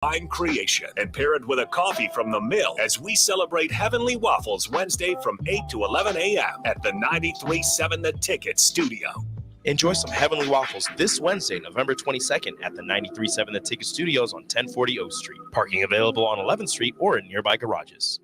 Fine creation and pair it with a coffee from the mill as we celebrate Heavenly Waffles Wednesday from 8 to 11 a.m. at the 93.7 The Ticket studio. Enjoy some Heavenly Waffles this Wednesday, November 22nd at the 93.7 The Ticket Studios on 1040 O Street. Parking available on 11th Street or in nearby garages.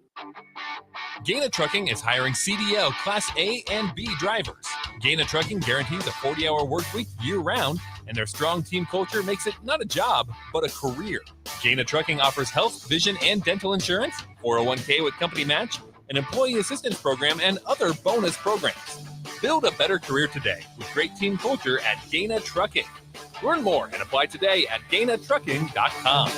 Gaina Trucking is hiring CDL Class A and B drivers. Gaina Trucking guarantees a 40-hour work week year-round, and their strong team culture makes it not a job, but a career. Gaina Trucking offers health, vision, and dental insurance, 401k with company match, an employee assistance program, and other bonus programs. Build a better career today with great team culture at Gaina Trucking. Learn more and apply today at GainaTrucking.com.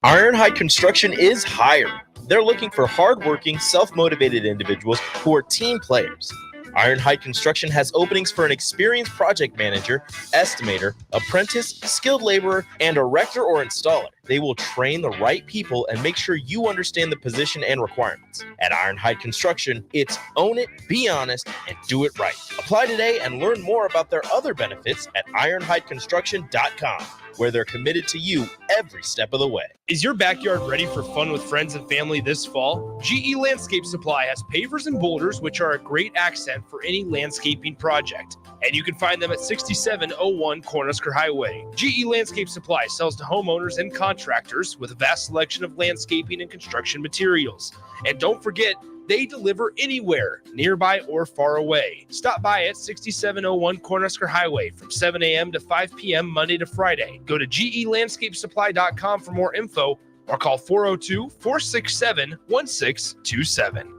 Ironhide Construction is hiring. They're looking for hardworking, self-motivated individuals who are team players. Ironhide Construction has openings for an experienced project manager, estimator, apprentice, skilled laborer, and erector or installer. They will train the right people and make sure you understand the position and requirements. At Ironhide Construction, it's own it, be honest, and do it right. Apply today and learn more about their other benefits at ironhideconstruction.com, where they're committed to you every step of the way. Is your backyard ready for fun with friends and family this fall? GE Landscape Supply has pavers and boulders, which are a great accent for any landscaping project. And you can find them at 6701 Cornhusker Highway. GE Landscape Supply sells to homeowners and contractors with a vast selection of landscaping and construction materials. And don't forget, they deliver anywhere, nearby or far away. Stop by at 6701 Cornhusker Highway from 7 a.m. to 5 p.m. Monday to Friday. Go to gelandscapesupply.com for more info or call 402-467-1627.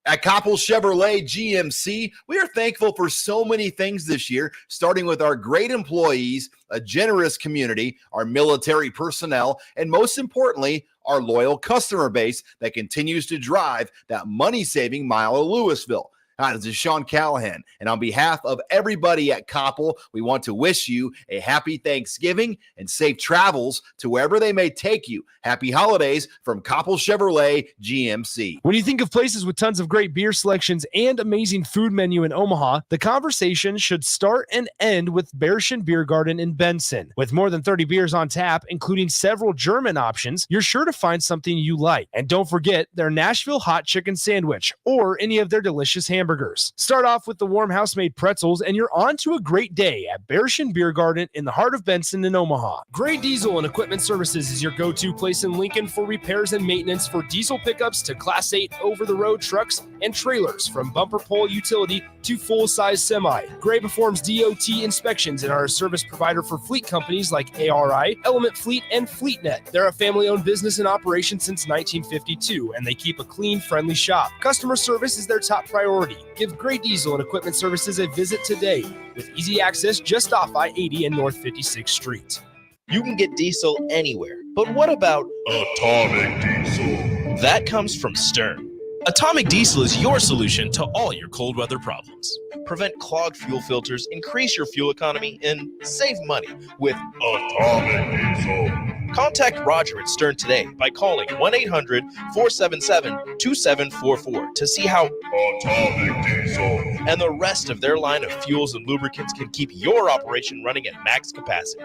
At Coppell Chevrolet GMC, we are thankful for so many things this year, starting with our great employees, a generous community, our military personnel, and most importantly, our loyal customer base that continues to drive that money-saving mile of Louisville. Hi, this is Sean Callahan, and on behalf of everybody at Coppell, we want to wish you a happy Thanksgiving and safe travels to wherever they may take you. Happy holidays from Coppell Chevrolet GMC. When you think of places with tons of great beer selections and amazing food menu in Omaha, the conversation should start and end with Bearschen Beer Garden in Benson. With more than 30 beers on tap, including several German options, you're sure to find something you like. And don't forget their Nashville hot chicken sandwich or any of their delicious hamburgers. Start off with the warm house-made pretzels, and you're on to a great day at Bearschen Beer Garden in the heart of Benson in Omaha. Gray Diesel and Equipment Services is your go-to place in Lincoln for repairs and maintenance for diesel pickups to Class 8 over-the-road trucks and trailers, from bumper pole utility to full-size semi. Gray performs DOT inspections and are a service provider for fleet companies like ARI, Element Fleet, and FleetNet. They're a family-owned business in operation since 1952, and they keep a clean, friendly shop. Customer service is their top priority. Give Gray Diesel and Equipment Services a visit today with easy access just off I-80 and North 56th Street. You can get diesel anywhere, but what about Atomic Diesel? That comes from Stern. Atomic Diesel is your solution to all your cold weather problems. Prevent clogged fuel filters, increase your fuel economy, and save money with Atomic Diesel. Contact Roger at Stern today by calling 1-800-477-2744 to see how Atomic Diesel and the rest of their line of fuels and lubricants can keep your operation running at max capacity.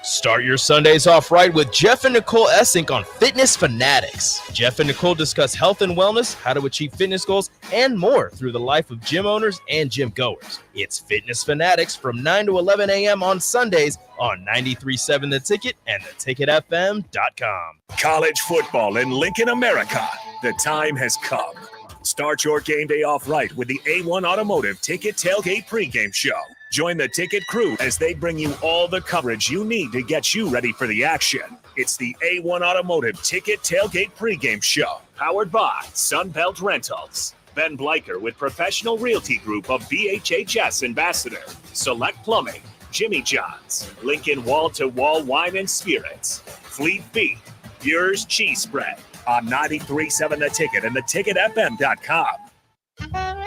Start your Sundays off right with Jeff and Nicole Essink on Fitness Fanatics. Jeff and Nicole discuss health and wellness, how to achieve fitness goals, and more through the life of gym owners and gym goers. It's Fitness Fanatics from 9 to 11 a.m. on Sundays on 93.7 The Ticket and theticketfm.com. College football in Lincoln, America. The time has come. Start your game day off right with the A1 Automotive Ticket Tailgate pregame show. Join the Ticket crew as they bring you all the coverage you need to get you ready for the action. It's the A1 Automotive Ticket Tailgate pregame show, powered by Sunbelt Rentals. Ben Bleicher with Professional Realty Group of BHHS Ambassador, Select Plumbing, Jimmy John's, Lincoln Wall-to-Wall Wine and Spirits, Fleet Feet, Yours Cheese Spread on 93.7 The Ticket and theticketfm.com.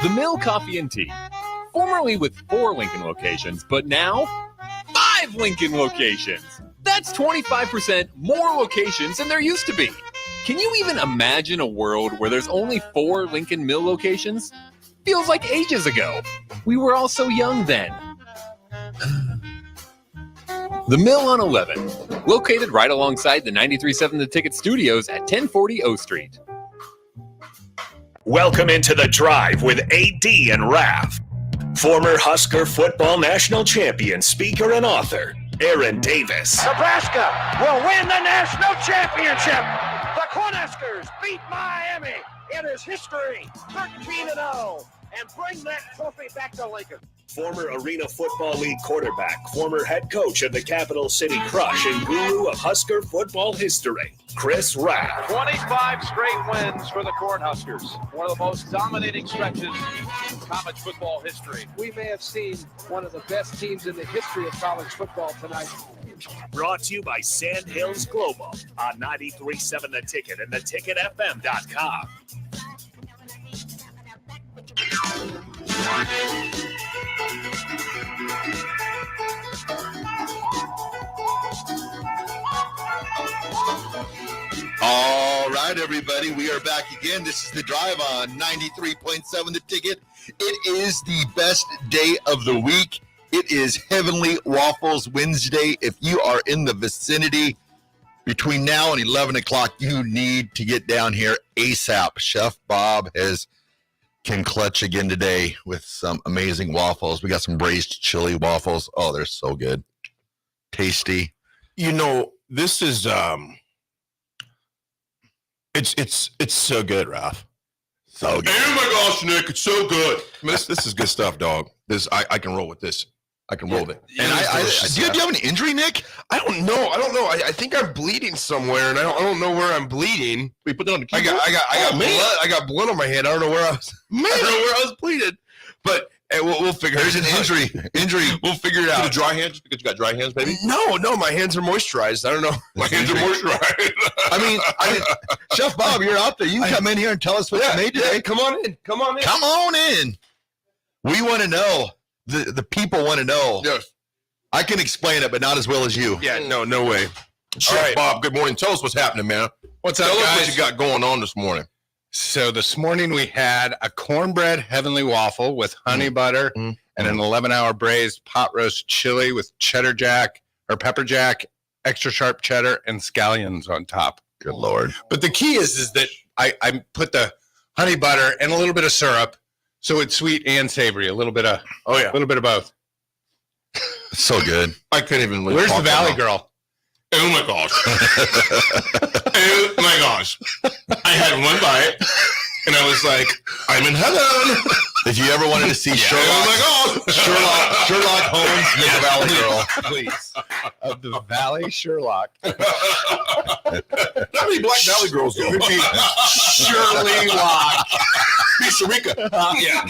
The Mill Coffee and Tea, formerly with 4 Lincoln locations, but now 5 Lincoln locations. That's 25% more locations than there used to be. Can you even imagine a world where there's only 4 Lincoln Mill locations? Feels like ages ago. We were all so young then. The Mill on 11, located right alongside the 93.7 The Ticket Studios at 1040 O Street. Welcome into the Drive with AD and Raff. Former Husker football national champion, speaker, and author, Aaron Davis. Nebraska will win the national championship. The Cornhuskers beat Miami. It is history, 13-0, and bring that trophy back to Lincoln. Former Arena Football League quarterback, former head coach of the Capital City Crush, and guru of Husker football history, Chris Raff. 25 straight wins for the Cornhuskers. One of the most dominating stretches in college football history. We may have seen one of the best teams in the history of college football tonight. Brought to you by Sand Hills Global on 93.7 The Ticket and theticketfm.com. All right, everybody, we are back again. This is The Drive on 93.7 The Ticket. It is the best day of the week. It is Heavenly Waffles Wednesday. If you are in the vicinity between now and 11 o'clock, you need to get down here ASAP. Chef Bob can clutch again today with some amazing waffles. We got some braised chili waffles. Oh, they're so good. Tasty. You know, this is it's so good, Raff. So good. Oh my gosh, Nick, it's so good. I mean, this is good stuff, dog. I can roll with this. I can roll with it. And do you have an injury, Nick? I don't know. I think I'm bleeding somewhere, and I don't know where I'm bleeding. We put that on the keyboard. I got blood. I got blood on my hand. I don't know where I was. I don't know where I was bleeding. But we'll figure. There's an injury. We'll figure it out. Dry hands because you got dry hands, baby. No, my hands are moisturized. I don't know. My hands are moisturized. I mean, Chef Bob, you're out there. You can come in here and tell us what you made today. Yeah, come on in. Come on in. We want to know. The people want to know. Yes. I can explain it, but not as well as you. Yeah, no way. Chef right. Bob, good morning. Tell us what's happening, man. What's up, Tell us guys? what you got going on this morning. So this morning we had a cornbread heavenly waffle with honey butter and an 11-hour braised pot roast chili with cheddar jack or pepper jack, extra sharp cheddar, and scallions on top. Good Lord. But the key is that I put the honey butter and a little bit of syrup, so it's sweet and savory. A little bit of both. So good. I couldn't even. Where's the Valley Girl? Oh my gosh. Oh my gosh. I had one bite and I was like, I'm in heaven. If you ever wanted to see Sherlock Holmes, you're the Valley Girl. Please. Of the Valley Sherlock. How many Black Valley girls go? Shirley Lock. Sharika. Yeah.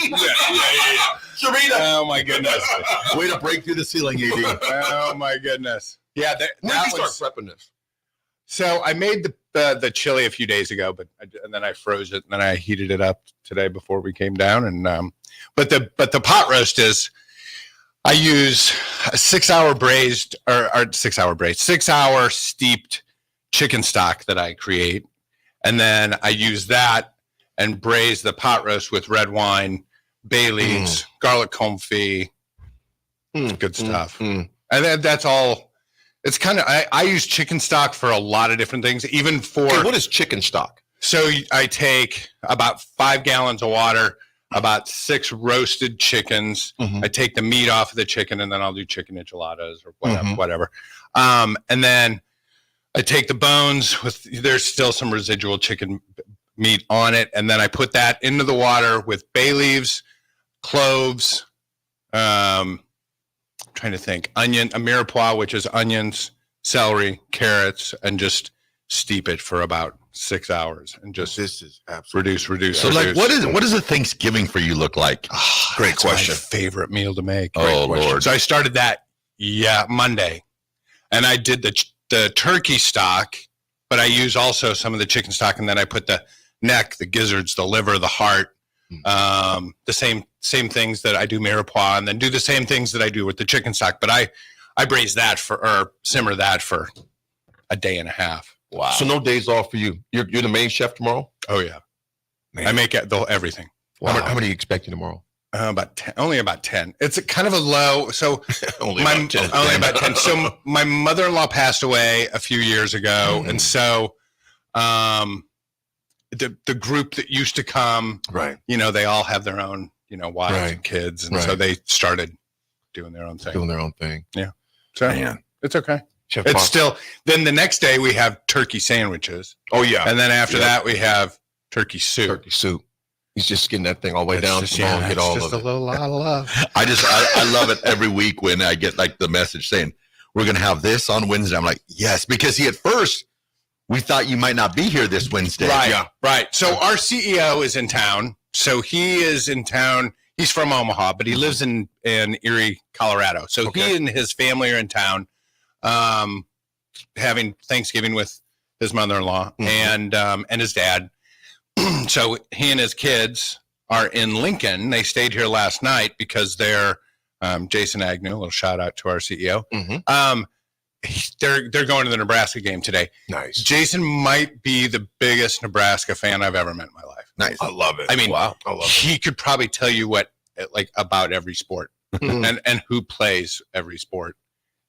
Sharita. Oh my goodness. Way to break through the ceiling, AD. Oh my goodness. Yeah, When did you start prepping this? So I made the chili a few days ago, and then I froze it, and then I heated it up today before we came down. And but the pot roast is I use a 6-hour braised or 6-hour steeped chicken stock that I create, and then I use that and braise the pot roast with red wine, bay leaves, garlic confit, good stuff. And then that's all. It's kind of, I use chicken stock for a lot of different things, even for. Hey, what is chicken stock? So I take about 5 gallons of water, about 6 roasted chickens. I take the meat off of the chicken, and then I'll do chicken enchiladas or whatever. And then I take the bones there's still some residual chicken meat on it. And then I put that into the water with bay leaves, cloves, trying to think, onion, a mirepoix, which is onions, celery, carrots, and just steep it for about 6 hours and just This is absolutely reduce. So, like, what does a Thanksgiving for you look like? Great question. My favorite meal to make. Oh, Lord. So I started that, Monday, and I did the turkey stock, but I use also some of the chicken stock, and then I put the neck, the gizzards, the liver, the heart, the same things that I do mirepoix, and then do the same things that I do with the chicken stock. But I braise that or simmer that for a day and a half. Wow. So no days off for you. You're the main chef tomorrow? Oh yeah, Man. I make everything. Wow. How many are you expecting tomorrow? About 10, only about 10. It's a kind of a low. So only about 10. So my mother-in-law passed away a few years ago. And so, the group that used to come, Right. They all have their own, wives Right. and kids. And Right. so they started doing their own thing. Yeah. So it's okay. Chef It's Bob. still, then the next day we have turkey sandwiches. Oh, yeah. And then after that we have turkey soup. Turkey soup. He's just getting that thing all the way down. Just, Get all just of a lot of love. I love it every week when I get like the message saying we're going to have this on Wednesday. I'm like, yes, because at first we thought you might not be here this Wednesday. Right. Yeah. Right. So our CEO is in town. So he is in town. He's from Omaha, but he lives in Erie, Colorado. So he and his family are in town, having Thanksgiving with his mother-in-law and his dad. So he and his kids are in Lincoln. They stayed here last night because they're Jason Agnew. A little shout out to our CEO. They're going to the Nebraska game today. Nice. Jason might be the biggest Nebraska fan I've ever met in my life. Nice. I love it. I mean, wow. I love it. he could probably tell you about every sport and who plays every sport.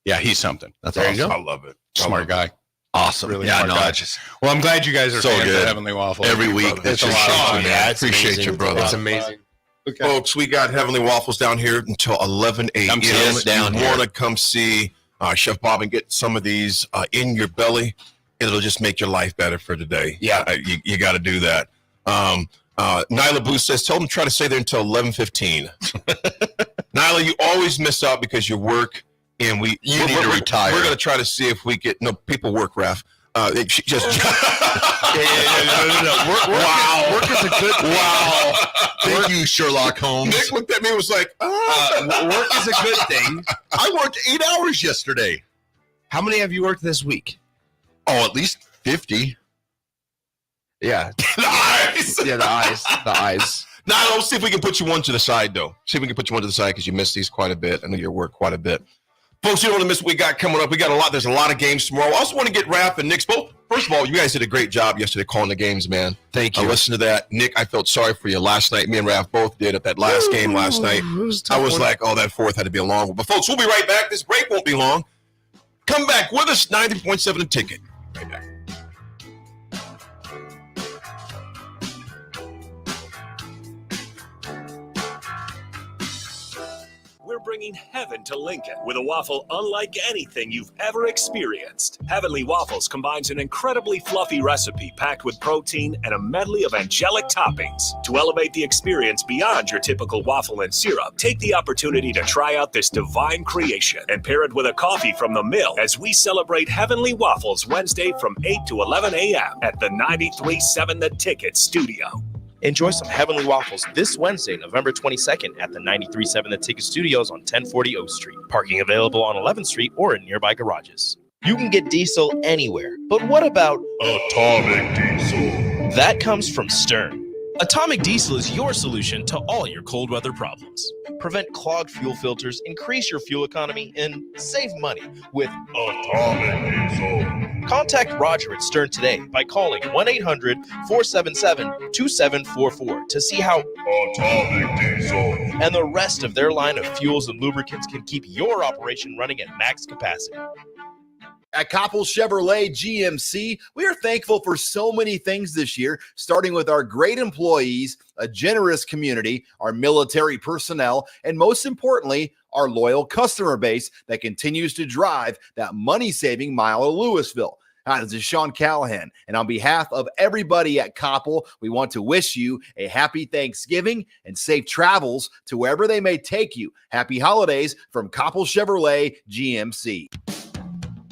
Yeah, he's something. That's there awesome. you go. I love it. Smart guy. Awesome. Really yeah, smart no, guy. I just Well, I'm glad you guys are So fans good. of Heavenly Waffle. every week. It's That's a just lot. man. Yeah, appreciate you, brother. It's amazing. Okay. Folks, we got Heavenly Waffles down here until 11 a.m. Come see us down You here. want to come see Chef Bob and get some of these in your belly. It'll just make your life better for today. Yeah. You got to do that. Nyla Booth says, tell them to try to stay there until 11:15. Nyla, you always miss out because you work, and You need to retire. We're going to try to see if we get, no, people work, Raff. She just No. Work is a good thing. Wow. Thank you, Sherlock Holmes. Nick looked at me and was like, Work is a good thing. I worked 8 hours yesterday. How many have you worked this week? Oh, at least 50. Yeah. the eyes. Yeah, the eyes. Now, let's see if we can put you one to the side, though. See if we can put you one to the side because you missed these quite a bit. I know you work quite a bit. Folks, you don't want to miss what we got coming up. We got a lot. There's a lot of games tomorrow. I also want to get Raff and Nick's both. First of all, you guys did a great job yesterday calling the games, man. Thank you. I listened to that. Nick, I felt sorry for you last night. Me and Raff both did at that last game last night. I was like, oh, that fourth had to be a long one. But, folks, we'll be right back. This break won't be long. Come back with us, 90.7 The Ticket. Right back. We're bringing heaven to Lincoln with a waffle unlike anything you've ever experienced. Heavenly Waffles combines an incredibly fluffy recipe packed with protein and a medley of angelic toppings. To elevate the experience beyond your typical waffle and syrup, take the opportunity to try out this divine creation and pair it with a coffee from the mill as we celebrate Heavenly Waffles Wednesday from 8 to 11 a.m. at the 93.7 The Ticket studio. Enjoy some Heavenly Waffles this Wednesday, November 22nd at the 93.7 The Ticket Studios on 1040 O Street. Parking available on 11th Street or in nearby garages. You can get diesel anywhere, but what about Atomic Diesel? That comes from Stern. Atomic Diesel is your solution to all your cold weather problems. Prevent clogged fuel filters, increase your fuel economy, and save money with Atomic Diesel. Contact Roger at Stern today by calling 1-800-477-2744 to see how Atomic Diesel and the rest of their line of fuels and lubricants can keep your operation running at max capacity. At Koppel Chevrolet GMC, we are thankful for so many things this year, starting with our great employees, a generous community, our military personnel, and most importantly, our loyal customer base that continues to drive that money-saving mile of Louisville. Hi, this is Sean Callahan, and on behalf of everybody at Koppel, we want to wish you a happy Thanksgiving and safe travels to wherever they may take you. Happy holidays from Koppel Chevrolet GMC.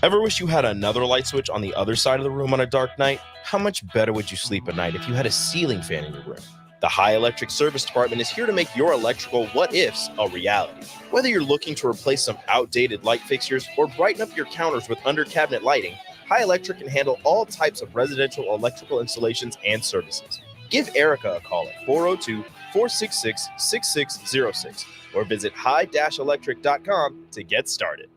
Ever wish you had another light switch on the other side of the room on a dark night? How much better would you sleep at night if you had a ceiling fan in your room? The High Electric Service Department is here to make your electrical what-ifs a reality. Whether you're looking to replace some outdated light fixtures or brighten up your counters with under-cabinet lighting, High Electric can handle all types of residential electrical installations and services. Give Erica a call at 402-466-6606 or visit high-electric.com to get started.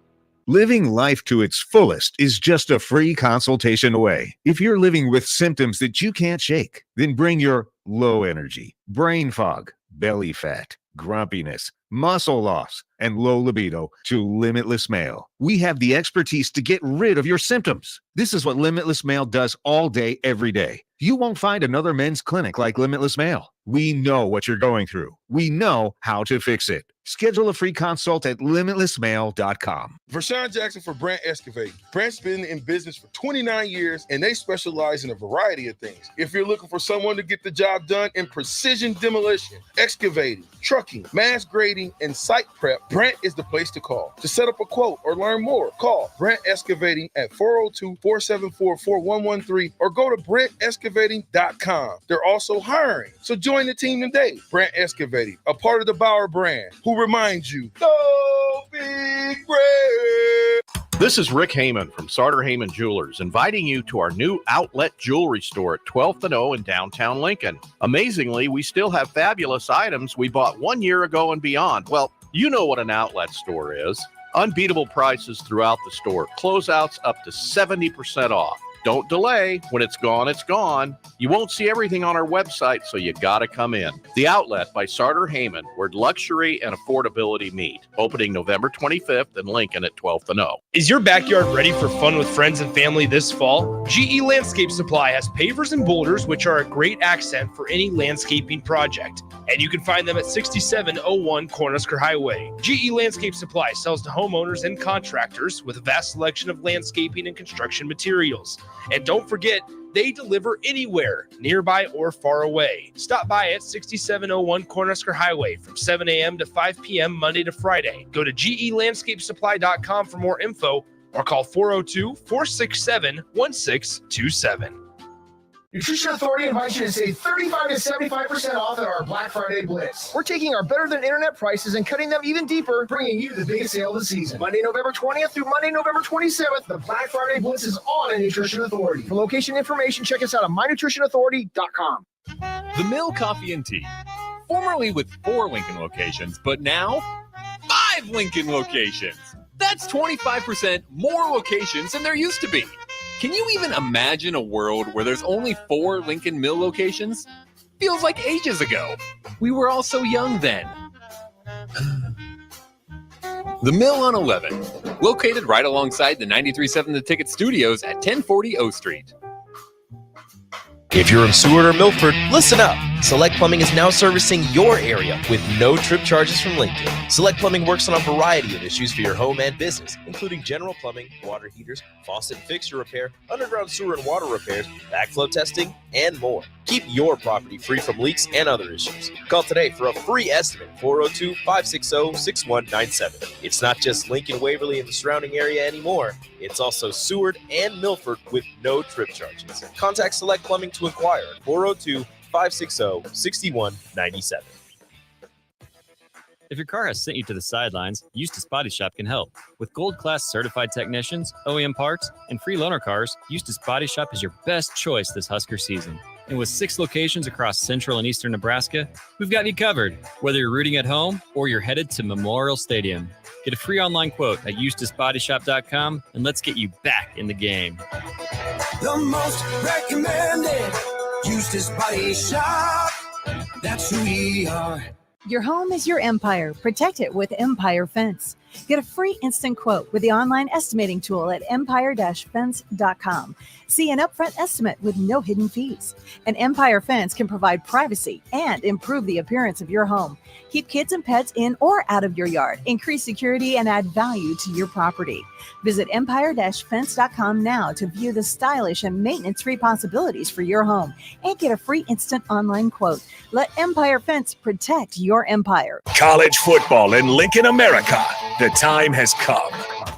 Living life to its fullest is just a free consultation away. If you're living with symptoms that you can't shake, then bring your low energy, brain fog, belly fat, grumpiness, muscle loss, and low libido to Limitless Male. We have the expertise to get rid of your symptoms. This is what Limitless Male does all day, every day. You won't find another men's clinic like Limitless Male. We know what you're going through. We know how to fix it. Schedule a free consult at limitlessmale.com. Vershawn Jackson for Brant Excavating. Brant's been in business for 29 years, and they specialize in a variety of things. If you're looking for someone to get the job done in precision demolition, excavating, trucking, mass grading, and site prep, Brant is the place to call. To set up a quote or learn more, call Brant Excavating at 402-474-4113 or go to brantexcavating.com. They're also hiring, so join the team today. Brant Excavating, a part of the Bauer brand, who reminds you, go big Brant. This is Rick Heyman from Sartor Heyman Jewelers, inviting you to our new outlet jewelry store at 12th and O in downtown Lincoln. Amazingly, we still have fabulous items we bought 1 year ago and beyond. Well, you know what an outlet store is. Unbeatable prices throughout the store. Closeouts up to 70% off. Don't delay. When it's gone, it's gone. You won't see everything on our website, so you gotta come in. The Outlet by Sartor Heyman, where luxury and affordability meet. Opening November 25th in Lincoln at 12th and O. Is your backyard ready for fun with friends and family this fall? GE Landscape Supply has pavers and boulders, which are a great accent for any landscaping project. And you can find them at 6701 Cornhusker Highway. GE Landscape Supply sells to homeowners and contractors with a vast selection of landscaping and construction materials. And don't forget, they deliver anywhere, nearby or far away. Stop by at 6701 Cornhusker Highway from 7 a.m. to 5 p.m. Monday to Friday. Go to gelandscapesupply.com for more info or call 402-467-1627. Nutrition Authority invites you to save 35 to 75% off at our Black Friday Blitz. We're taking our better than internet prices and cutting them even deeper, bringing you the biggest sale of the season. Monday, November 20th through Monday, November 27th, the Black Friday Blitz is on at Nutrition Authority. For location information, check us out at mynutritionauthority.com. The Mill Coffee and Tea, formerly with 4 Lincoln locations, but now 5 Lincoln locations. That's 25% more locations than there used to be. Can you even imagine a world where there's only 4 Lincoln Mill locations? Feels like ages ago. We were all so young then. The Mill on 11, located right alongside the 93.7 The Ticket Studios at 1040 O Street. If you're in Seward or Milford, listen up. Select Plumbing is now servicing your area with no trip charges from Lincoln. Select Plumbing works on a variety of issues for your home and business, including general plumbing, water heaters, faucet and fixture repair, underground sewer and water repairs, backflow testing, and more. Keep your property free from leaks and other issues. Call today for a free estimate, 402-560-6197. It's not just Lincoln, Waverly, and the surrounding area anymore. It's also Seward and Milford with no trip charges. Contact Select Plumbing to inquire at 402-560-6197. If your car has sent you to the sidelines, Eustace Body Shop can help. With gold-class certified technicians, OEM parts, and free loaner cars, Eustace Body Shop is your best choice this Husker season. And with 6 locations across central and eastern Nebraska, we've got you covered, whether you're rooting at home or you're headed to Memorial Stadium. Get a free online quote at EustaceBodyShop.com, and let's get you back in the game. The most recommended Eustace Body Shop. That's who we are. Your home is your empire. Protect it with Empire Fence. Get a free instant quote with the online estimating tool at empire-fence.com. See an upfront estimate with no hidden fees. An Empire Fence can provide privacy and improve the appearance of your home. Keep kids and pets in or out of your yard. Increase security and add value to your property. Visit empire-fence.com now to view the stylish and maintenance-free possibilities for your home and get a free instant online quote. Let Empire Fence protect your empire. College football in Lincoln, America. The time has come.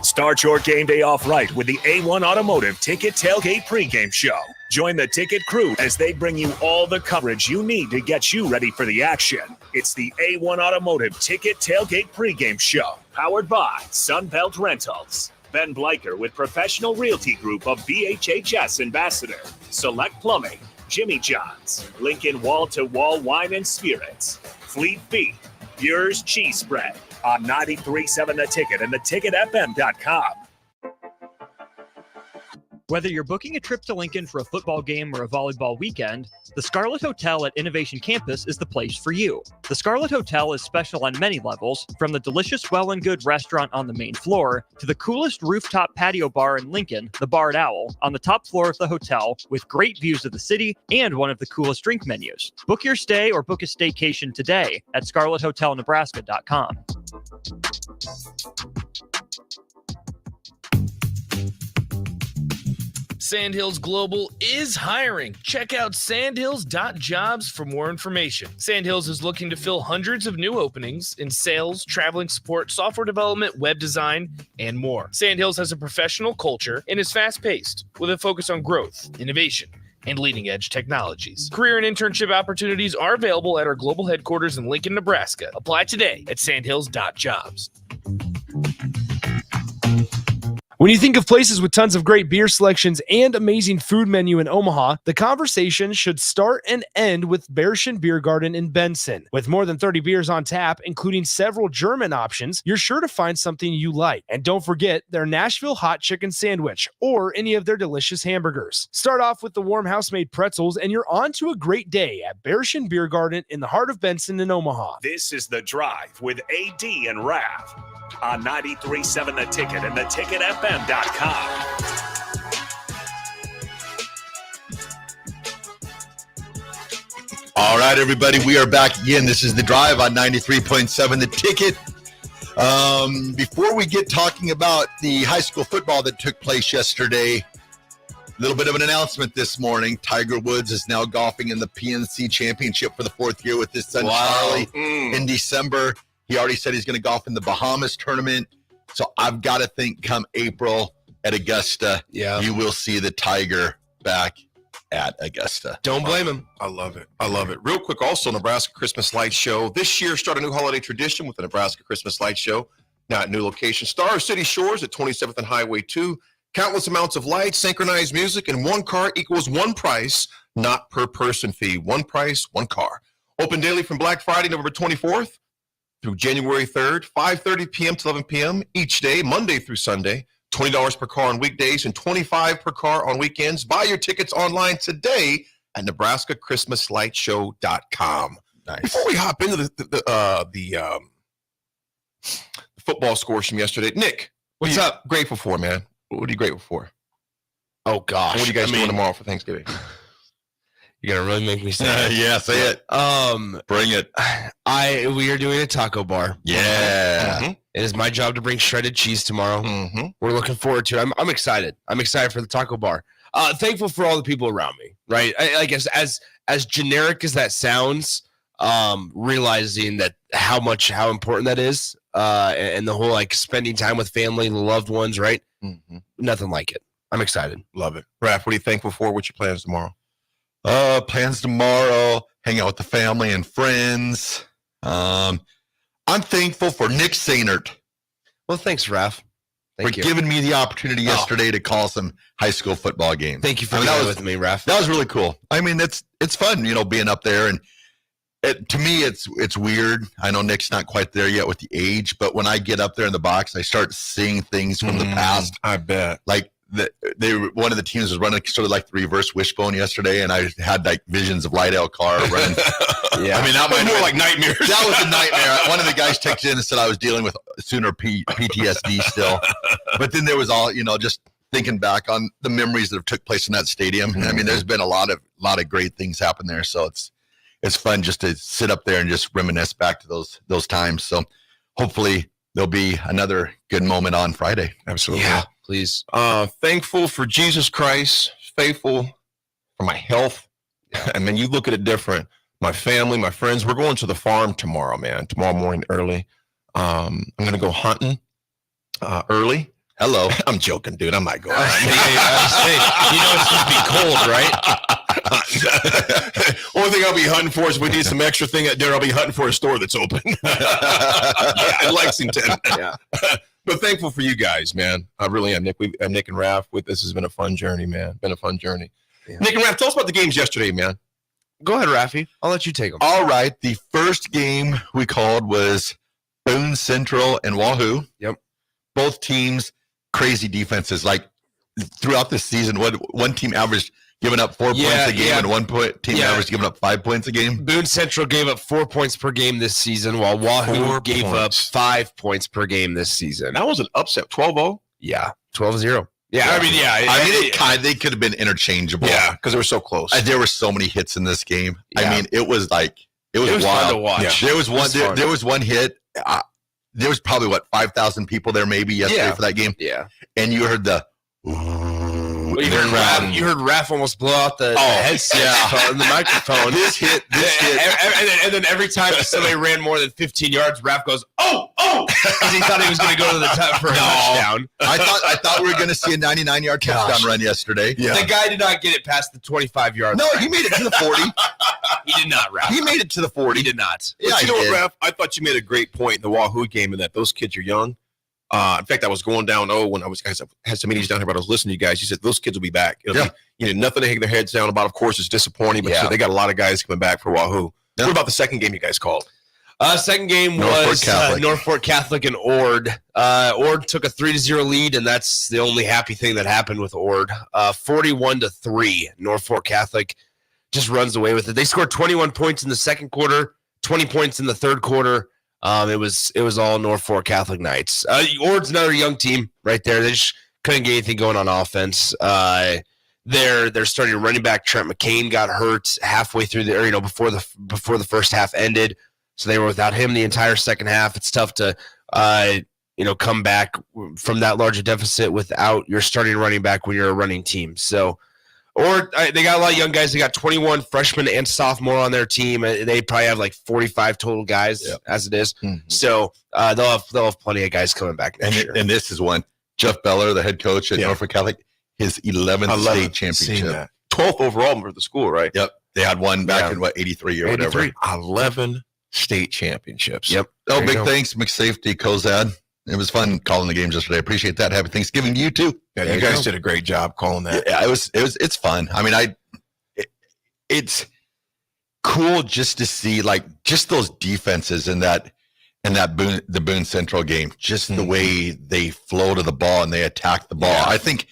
Start your game day off right with the A1 Automotive Ticket Tailgate pregame show. Join the ticket crew as they bring you all the coverage you need to get you ready for the action. It's the A1 Automotive Ticket Tailgate pregame show, powered by Sunbelt Rentals. Ben Bleicher with Professional Realty Group of BHHS Ambassador, Select Plumbing, Jimmy John's, Lincoln Wall-to-Wall Wine and Spirits, Fleet Feet, Yours Cheese Spread on 93.7 The Ticket and theticketfm.com. Whether you're booking a trip to Lincoln for a football game or a volleyball weekend, the Scarlet Hotel at Innovation Campus is the place for you. The Scarlet Hotel is special on many levels, from the delicious Well and Good restaurant on the main floor to the coolest rooftop patio bar in Lincoln, the Barred Owl, on the top floor of the hotel with great views of the city and one of the coolest drink menus. Book your stay or book a staycation today at scarlethotelnebraska.com. Sandhills Global is hiring. Check out sandhills.jobs for more information. Sandhills is looking to fill hundreds of new openings in sales, traveling support, software development, web design, and more. Sandhills has a professional culture and is fast-paced with a focus on growth, innovation, and leading-edge technologies. Career and internship opportunities are available at our global headquarters in Lincoln, Nebraska. Apply today at sandhills.jobs. When you think of places with tons of great beer selections and amazing food menu in Omaha, the conversation should start and end with Bärschen Beer Garden in Benson. With more than 30 beers on tap, including several German options, you're sure to find something you like. And don't forget their Nashville hot chicken sandwich or any of their delicious hamburgers. Start off with the warm house-made pretzels and you're on to a great day at Bärschen Beer Garden in the heart of Benson in Omaha. This is The Drive with AD and Raff on 93.7 The Ticket and theticketfm.com. All right, everybody, we are back again. This is The Drive on 93.7 The Ticket. Before we get talking about the high school football that took place yesterday, a little bit of an announcement this morning. Tiger Woods is now golfing in the PNC Championship for the fourth year with his son Charlie in December. He already said he's going to golf in the Bahamas tournament. So I've got to think come April at Augusta, you will see the Tiger back at Augusta. Don't blame him. I love it. I love it. Real quick, also, Nebraska Christmas Light Show. This year, start a new holiday tradition with the Nebraska Christmas Light Show. Now at new location, Star City Shores at 27th and Highway 2. Countless amounts of lights, synchronized music, and one car equals one price, not per person fee. One price, one car. Open daily from Black Friday, November 24th. Through January 3rd, 5:30 p.m. to 11 p.m. each day, Monday through Sunday. $20 per car on weekdays and $25 per car on weekends. Buy your tickets online today at NebraskaChristmasLightShow.com. Nice. Before we hop into the football scores from yesterday, Nick, what's up? Grateful for, man? What are you grateful for? Oh gosh, and what are you guys doing tomorrow for Thanksgiving? You're gonna really make me say it. Yeah, say it. Bring it. We are doing a taco bar. Yeah. Mm-hmm. It is my job to bring shredded cheese tomorrow. Mm-hmm. We're looking forward to it. I'm excited. I'm excited for the taco bar. Thankful for all the people around me. Right. I guess as generic as that sounds, realizing that how important that is, and the whole like spending time with family and loved ones. Right. Mm-hmm. Nothing like it. I'm excited. Love it. Raff, what are you thankful for? What's your plans tomorrow? Plans tomorrow, hang out with the family and friends. I'm thankful for Nick Sainert. Well, thanks, Raff. For giving me the opportunity yesterday to call some high school football games. Thank you for being with me, Raff. That was really cool. I mean, it's fun, being up there. And to me, it's weird. I know Nick's not quite there yet with the age, but when I get up there in the box, I start seeing things from the past. I bet. Like, one of the teams was running sort of like the reverse wishbone yesterday, and I had like visions of Lydell Carr running. Yeah, I mean that might more like nightmares. That was a nightmare. One of the guys texted in and said I was dealing with Sooner PTSD still, but then there was all just thinking back on the memories that have took place in that stadium. I mean, there's been a lot of great things happen there, so it's fun just to sit up there and just reminisce back to those times. So hopefully there'll be another good moment on Friday. Absolutely. Yeah. Please. Thankful for Jesus Christ, faithful for my health. I mean, you look at it different. My family, my friends, we're going to the farm tomorrow, man. Tomorrow morning early. I'm going to go hunting early. Hello. I'm joking, dude. I'm not going. It's going to be cold, right? Only thing I'll be hunting for is if we need some extra thing at dinner. I'll be hunting for a store that's open in Lexington. Yeah. But thankful for you guys, man. I really am, Nick. Nick and Raff. This has been a fun journey, man. Been a fun journey. Yeah. Nick and Raff, tell us about the games yesterday, man. Go ahead, Raffy. I'll let you take them. All right. The first game we called was Boone Central and Wahoo. Yep. Both teams, crazy defenses. Like throughout the season, what one team averaged giving up 4 points a game, and one team averaged giving up 5 points a game? Boone Central gave up 4 points per game this season, while Wahoo gave up 5 points per game this season. That was an upset, 12-0. Yeah, 12-0. Yeah, I mean, they could have been interchangeable. Yeah, because they were so close. There were so many hits in this game. Yeah. I mean, it was wild. Fun to watch. Yeah. There was one hit. There was probably 5,000 people there maybe yesterday for that game. Yeah, and you heard the. You heard Raff almost blow out the headset and the microphone. This hit. And then every time somebody ran more than 15 yards, Raff goes, oh, because he thought he was going to go to the top for a touchdown. I thought we were going to see a 99-yard touchdown run yesterday. Yeah. The guy did not get it past the 25-yard line. No, he made it to the 40. He did not, Raff. He made it to the 40. He did not. Yeah, you know what, Raff? I thought you made a great point in the Wahoo game in that those kids are young. In fact, I was going down. When I had some meetings down here, but I was listening to you guys. You said those kids will be back. It'll be, nothing to hang their heads down about. Of course, it's disappointing, but they got a lot of guys coming back for Wahoo. Yeah. What about the second game you guys called? Second game was North Fork Catholic and Ord. Ord took a 3-0 lead, and that's the only happy thing that happened with Ord. 41-3. North Fork Catholic just runs away with it. They scored 21 points in the second quarter, 20 points in the third quarter. It was all North Fork Catholic Knights. Ord's another young team right there. They just couldn't get anything going on offense. They're starting running back Trent McCain got hurt halfway through before the first half ended, so they were without him the entire second half. It's tough to come back from that large a deficit without your starting running back when you're a running team. So. Or they got a lot of young guys. They got 21 freshmen and sophomore on their team. They probably have like 45 total guys as it is. Mm-hmm. So they'll have plenty of guys coming back next year. And this is one. Jeff Beller, the head coach at Norfolk Catholic, his 11th state championship. 12th overall for the school, right? Yep. They had one back in 83 or 83. Whatever. 11 state championships. Yep. Oh, big thanks, McSafety, Kozad. It was fun calling the games yesterday. I appreciate that. Happy Thanksgiving to you too. Yeah, you guys did a great job calling that. Yeah, it's fun. I mean, it's cool just to see just those defenses in the Boone Central game, just the way they flow to the ball and they attack the ball. Yeah. I think,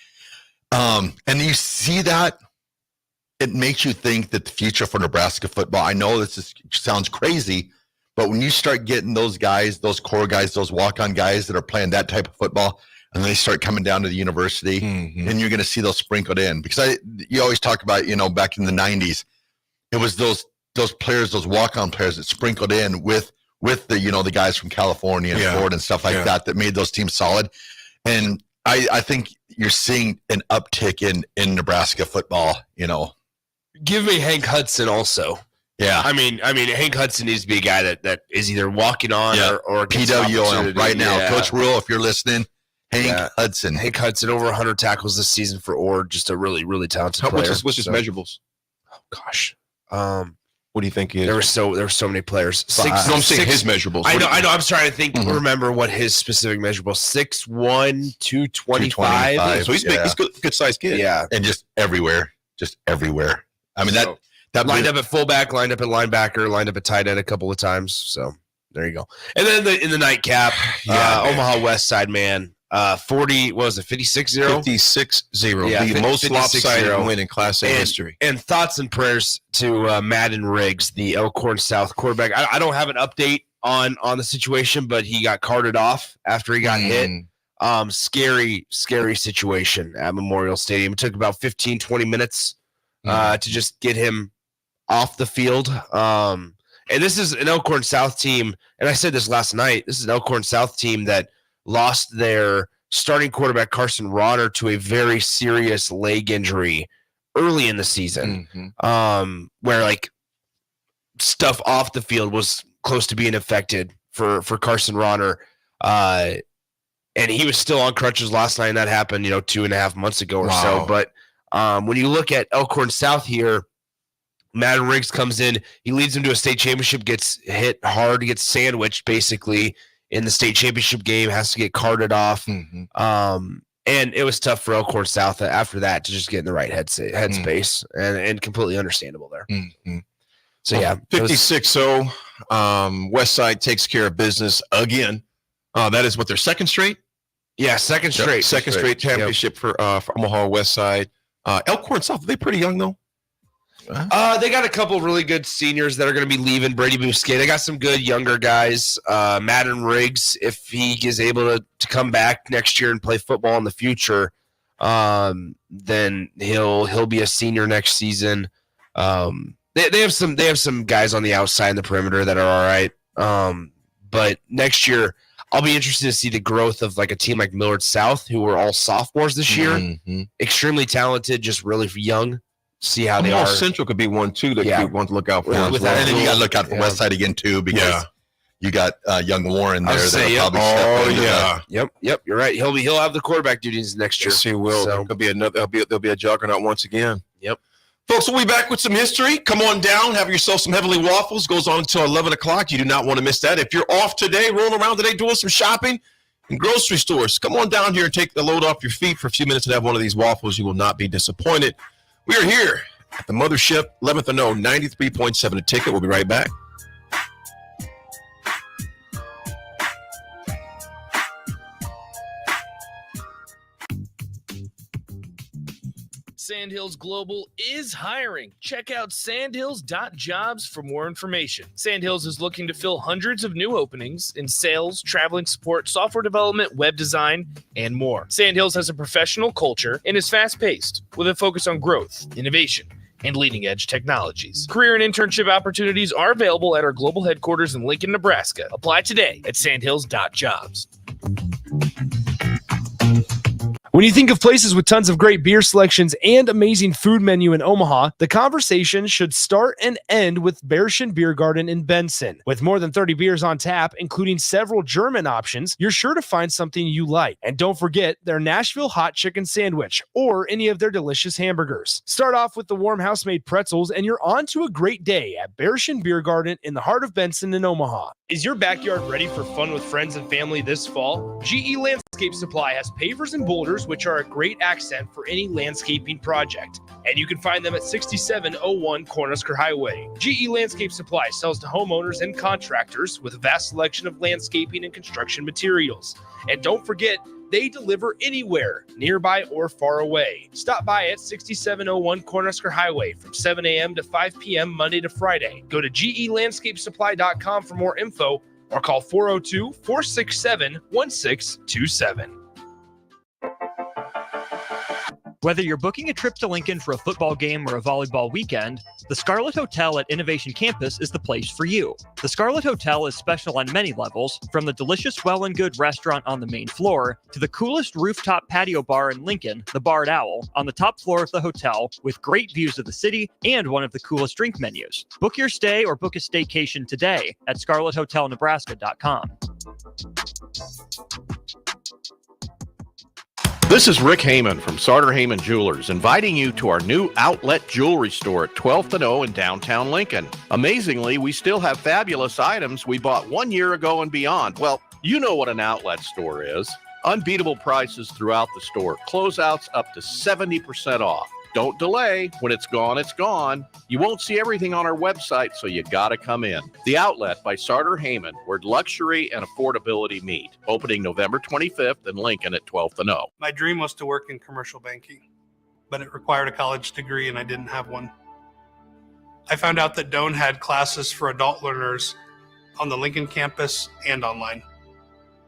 and you see that, it makes you think that the future for Nebraska football. I know sounds crazy. But when you start getting those guys, those core guys, those walk-on guys that are playing that type of football, and they start coming down to the university, and you're going to see those sprinkled in. Because you always talk about, back in the 90s, it was those players, those walk-on players that sprinkled in with the, the guys from California and Florida and stuff like that made those teams solid. And I think you're seeing an uptick in Nebraska football, Give me Hank Hudson also. Yeah, I mean, Hank Hudson needs to be a guy that is either walking on or PWO right now. Yeah. Coach Rule, if you're listening, Hank Hudson over 100 tackles this season for Ord. Just a really, really talented player. What's his measurables? Oh gosh, what do you think he is? There were so many players. I'm saying his measurables. I know. I'm trying to remember what his specific measurable. 6'1", 225. So he's big. He's good sized kid. Yeah, and just everywhere. I mean that lined up at fullback, lined up at linebacker, lined up at tight end a couple of times. So there you go. And then in the nightcap, Omaha West Side man, 40 was it 56-0? 56-0. Yeah, the most lopsided win in Class A history. And thoughts and prayers to Madden Riggs, the Elkhorn South quarterback. I don't have an update on the situation, but he got carted off after he got hit. Scary situation at Memorial Stadium. It took about 15-20 minutes to just get him off the field. And this is an Elkhorn South team, and I said this last night, this is an Elkhorn South team that lost their starting quarterback Carson Rodder to a very serious leg injury early in the season, where stuff off the field was close to being affected for Carson Rodder. And he was still on crutches last night, and that happened, 2.5 months ago or so. But when you look at Elkhorn South here, Madden Riggs comes in, he leads them to a state championship, gets hit hard, gets sandwiched basically in the state championship game, has to get carted off. And it was tough for Elkhorn South after that to just get in the right headspace and completely understandable there. So, 56-0. West Side takes care of business again. That is what, their second straight? Yeah, second straight. Second straight championship for Omaha West Side. Elkhorn South, are they pretty young though? They got a couple really good seniors that are going to be leaving. Brady Bousquet. They got some good younger guys. Madden Riggs, if he is able to come back next year and play football in the future, then he'll be a senior next season. They have some guys on the outside and the perimeter that are all right. But next year, I'll be interested to see the growth of like a team like Millard South, who were all sophomores this year. Mm-hmm. Extremely talented, just really young. See how they Omaha are. Central could be one too that you want to look out for. And then you got to look out for West Side again too, because you got young Warren there. Yep. You're right. He'll have the quarterback duties next year. Yes, he will. So. There'll be a juggernaut once again. Yep. Folks, we'll be back with some history. Come on down, have yourself some Heavenly Waffles. Goes on until 11 o'clock. You do not want to miss that. If you're off today, rolling around today, doing some shopping in grocery stores, come on down here and take the load off your feet for a few minutes and have one of these waffles. You will not be disappointed. We are here at the Mothership, 11th and 93.7 a ticket. We'll be right back. Sandhills Global is hiring. Check out sandhills.jobs for more information. Sandhills is looking to fill hundreds of new openings in sales, traveling support, software development, web design, and more. Sandhills has a professional culture and is fast-paced with a focus on growth, innovation, and leading-edge technologies. Career and internship opportunities are available at our global headquarters in Lincoln, Nebraska. Apply today at sandhills.jobs. When you think of places with tons of great beer selections and amazing food menu in Omaha, the conversation should start and end with Bearschen Beer Garden in Benson. With more than 30 beers on tap, including several German options, you're sure to find something you like. And don't forget their Nashville hot chicken sandwich or any of their delicious hamburgers. Start off with the warm house-made pretzels and you're on to a great day at Bearschen Beer Garden in the heart of Benson in Omaha. Is your backyard ready for fun with friends and family this fall? GE Landscape Supply has pavers and boulders, which are a great accent for any landscaping project. And you can find them at 6701 Cornhusker Highway. GE Landscape Supply sells to homeowners and contractors with a vast selection of landscaping and construction materials. And don't forget, they deliver anywhere, nearby or far away. Stop by at 6701 Cornhusker Highway from 7 a.m. to 5 p.m. Monday to Friday. Go to gelandscapesupply.com for more info or call 402-467-1627. Whether you're booking a trip to Lincoln for a football game or a volleyball weekend, the Scarlet Hotel at Innovation Campus is the place for you. The Scarlet Hotel is special on many levels, from the delicious Well and Good restaurant on the main floor to the coolest rooftop patio bar in Lincoln, the Barred Owl, on the top floor of the hotel with great views of the city and one of the coolest drink menus. Book your stay or book a staycation today at scarlethotelnebraska.com. This is Rick Heyman from Sartor Heyman Jewelers, inviting you to our new outlet jewelry store at 12th and O in downtown Lincoln. Amazingly, we still have fabulous items we bought 1 year ago and beyond. Well, you know what an outlet store is. Unbeatable prices throughout the store. Closeouts up to 70% off. Don't delay. When it's gone, it's gone. You won't see everything on our website, so you gotta come in. The Outlet by Sartor Heyman, where luxury and affordability meet. Opening November 25th in Lincoln at 12th and O. My dream was to work in commercial banking, but it required a college degree and I didn't have one. I found out that Doane had classes for adult learners on the Lincoln campus and online.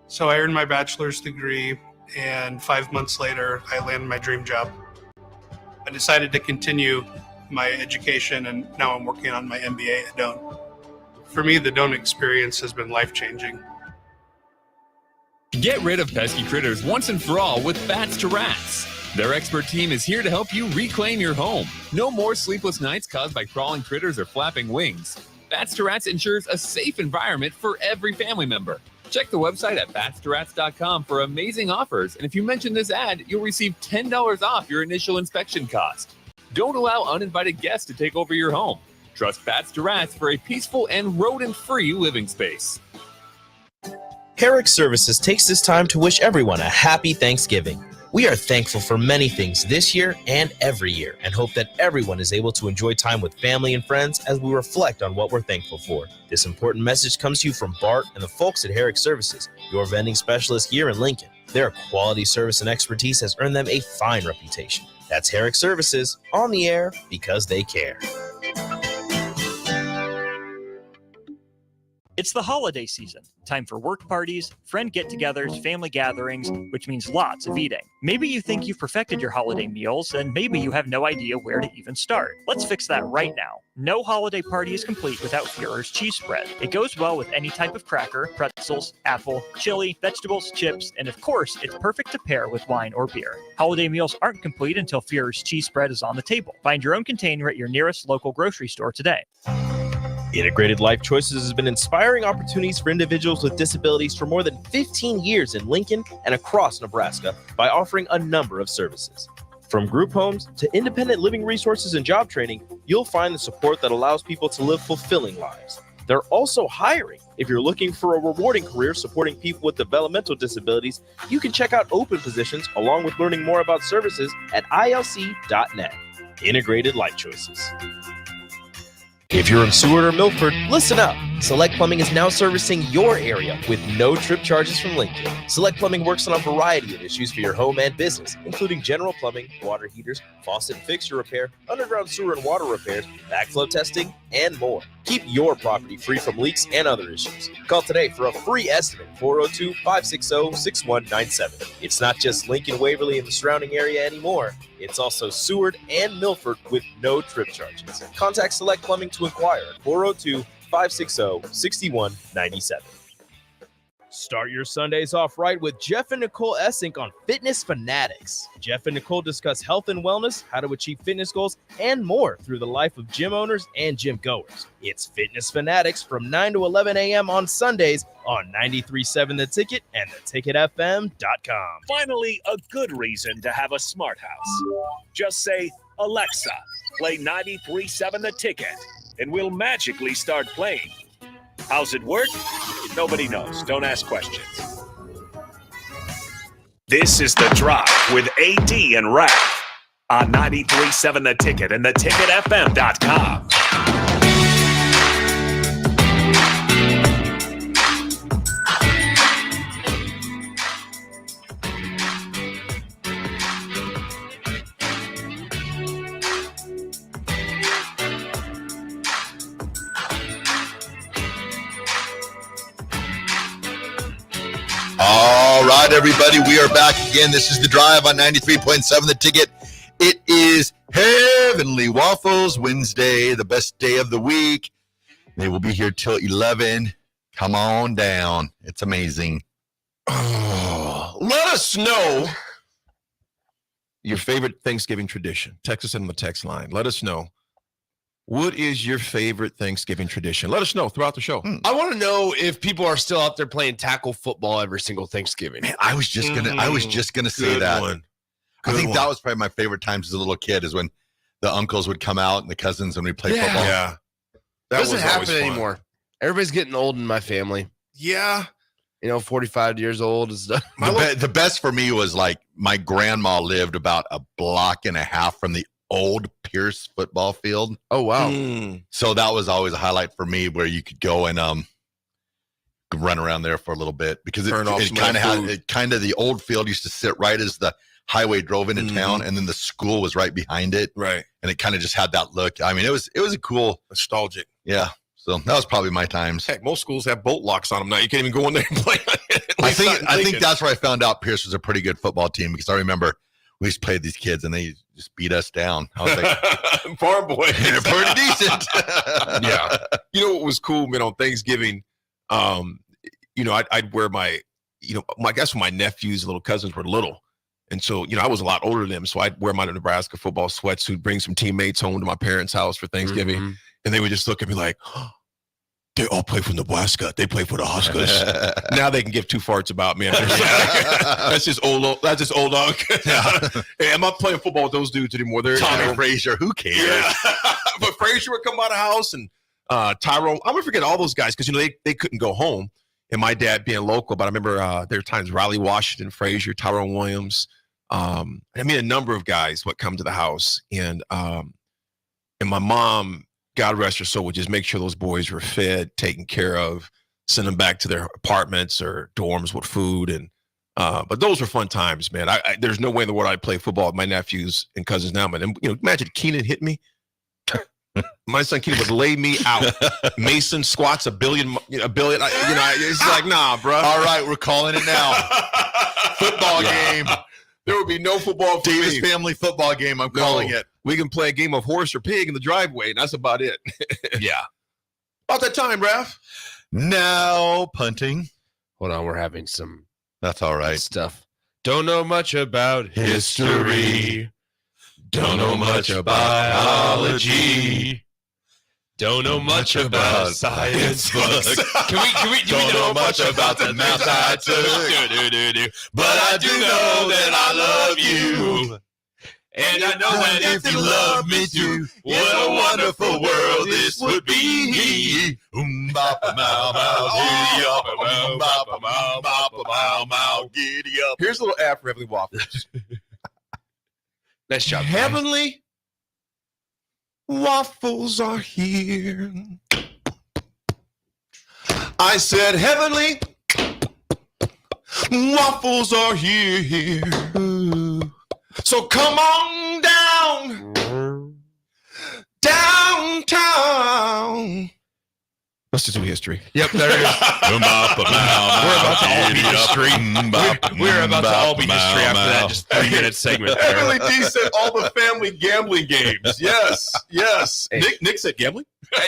So I earned my bachelor's degree, and 5 months later, I landed my dream job. I decided to continue my education, and now I'm working on my MBA at Doane. For me, the Doane experience has been life-changing. Get rid of pesky critters once and for all with Bats to Rats. Their expert team is here to help you reclaim your home. No more sleepless nights caused by crawling critters or flapping wings. Bats to Rats ensures a safe environment for every family member. Check the website at batstoRats.com for amazing offers, and if you mention this ad, you'll receive $10 off your initial inspection cost. Don't allow uninvited guests to take over your home. Trust Bats to Rats for a peaceful and rodent-free living space. Herrick Services takes this time to wish everyone a happy Thanksgiving. We are thankful for many things this year and every year, and hope that everyone is able to enjoy time with family and friends as we reflect on what we're thankful for. This important message comes to you from Bart and the folks at Herrick Services, your vending specialist here in Lincoln. Their quality service and expertise has earned them a fine reputation. That's Herrick Services, on the air because they care. It's the holiday season. Time for work parties, friend get-togethers, family gatherings, which means lots of eating. Maybe you think you've perfected your holiday meals, and maybe you have no idea where to even start. Let's fix that right now. No holiday party is complete without Führer's cheese spread. It goes well with any type of cracker, pretzels, apple, chili, vegetables, chips, and of course, it's perfect to pair with wine or beer. Holiday meals aren't complete until Führer's cheese spread is on the table. Find your own container at your nearest local grocery store today. Integrated Life Choices has been inspiring opportunities for individuals with disabilities for more than 15 years in Lincoln and across Nebraska by offering a number of services. From group homes to independent living resources and job training, you'll find the support that allows people to live fulfilling lives. They're also hiring. If you're looking for a rewarding career supporting people with developmental disabilities, you can check out open positions along with learning more about services at ilc.net. Integrated Life Choices. If you're in Seward or Milford, listen up. Select Plumbing is now servicing your area with no trip charges from Lincoln. Select Plumbing works on a variety of issues for your home and business, including general plumbing, water heaters, faucet and fixture repair, underground sewer and water repairs, backflow testing, and more. Keep your property free from leaks and other issues. Call today for a free estimate, 402-560-6197. It's not just Lincoln, Waverly, and the surrounding area anymore. It's also Seward and Milford with no trip charges. Contact Select Plumbing to inquire at 402-560-6197. Start your Sundays off right with Jeff and Nicole Essink on Fitness Fanatics. Jeff and Nicole discuss health and wellness, how to achieve fitness goals, and more through the life of gym owners and gym goers. It's Fitness Fanatics from 9 to 11 a.m. on Sundays on 93.7 The Ticket and theticketfm.com. Finally, a good reason to have a smart house. Just say, Alexa, play 93.7 The Ticket, and we'll magically start playing. How's it work? Nobody knows. Don't ask questions. This is The Drive with AD and Raff on 93.7 The Ticket and theticketfm.com. All right, everybody, we are back again. This is The Drive on 93.7 The Ticket. It is Heavenly Waffles Wednesday, the best day of the week. They will be here till 11. Come on down. It's amazing. Let us know your favorite Thanksgiving tradition. Text us in the text line. Let us know. What is your favorite Thanksgiving tradition? Let us know throughout the show. I want to know if people are still out there playing tackle football every single Thanksgiving. Man, I was just gonna say that. I think that was probably my favorite times as a little kid is when the uncles would come out and the cousins when we played football. Yeah. That doesn't happen anymore. Everybody's getting old in my family. Yeah. 45 years old is done. The best for me was like my grandma lived about a block and a half from the old Pierce football field. Oh, wow. So that was always a highlight for me where you could go and run around there for a little bit because it kind of the old field used to sit right as the highway drove into town, and then the school was right behind it. Right. And it kind of just had that look. I mean, it was a cool, nostalgic. Yeah. So that was probably my times. Heck, most schools have bolt locks on them now. You can't even go in there and play. I think that's where I found out Pierce was a pretty good football team because I remember we used to play these kids and they just beat us down. I was like, farm boy, they're pretty decent. Yeah. You know what was cool, man, on Thanksgiving? I'd wear my guess when my nephews, little cousins were little. And so, I was a lot older than them. So I'd wear my Nebraska football sweatsuit, bring some teammates home to my parents' house for Thanksgiving. And they would just look at me like, oh, they all play for Nebraska. They play for the Huskers. Now they can give two farts about me. That's just old. That's just old dog. Hey, I'm not playing football with those dudes anymore. They're Tommy Frazier. Who cares? Yeah. But Frazier would come out of the house and Tyrone. I'm gonna forget all those guys because they couldn't go home. And my dad being local, but I remember there were times Riley Washington, Frazier, Tyrone Williams. A number of guys would come to the house, and my mom, God rest her soul, would just make sure those boys were fed, taken care of, send them back to their apartments or dorms with food. And But those were fun times, man. There's no way in the world I'd play football with my nephews and cousins now, man. And, imagine Keenan hit me. My son Keenan would lay me out. Mason squats a billion. It's like, nah, bro. All right, we're calling it now. Football game. There would be no football for Davis me. family football game. I'm calling it. We can play a game of horse or pig in the driveway, and that's about it. Yeah. About that time, Raff. Now punting. Hold on, we're having some That's all right. stuff. Don't know much about history. Don't know much about biology. Don't know much about science books. Can we Don't know much about the math I took. But I do know that I love you. And I know that if you love me too, what a wonderful world this would be. Giddy up. Here's a little ad for Heavenly Waffles. Nice job. Heavenly Waffles are here. I said, Heavenly Waffles are here. So come on downtown. Let's just do history. Yep, there it is. We're about to all be history after that just 3-minute segment. Heavenly D said all the family gambling games. Yes. Hey. Nick said gambling? No,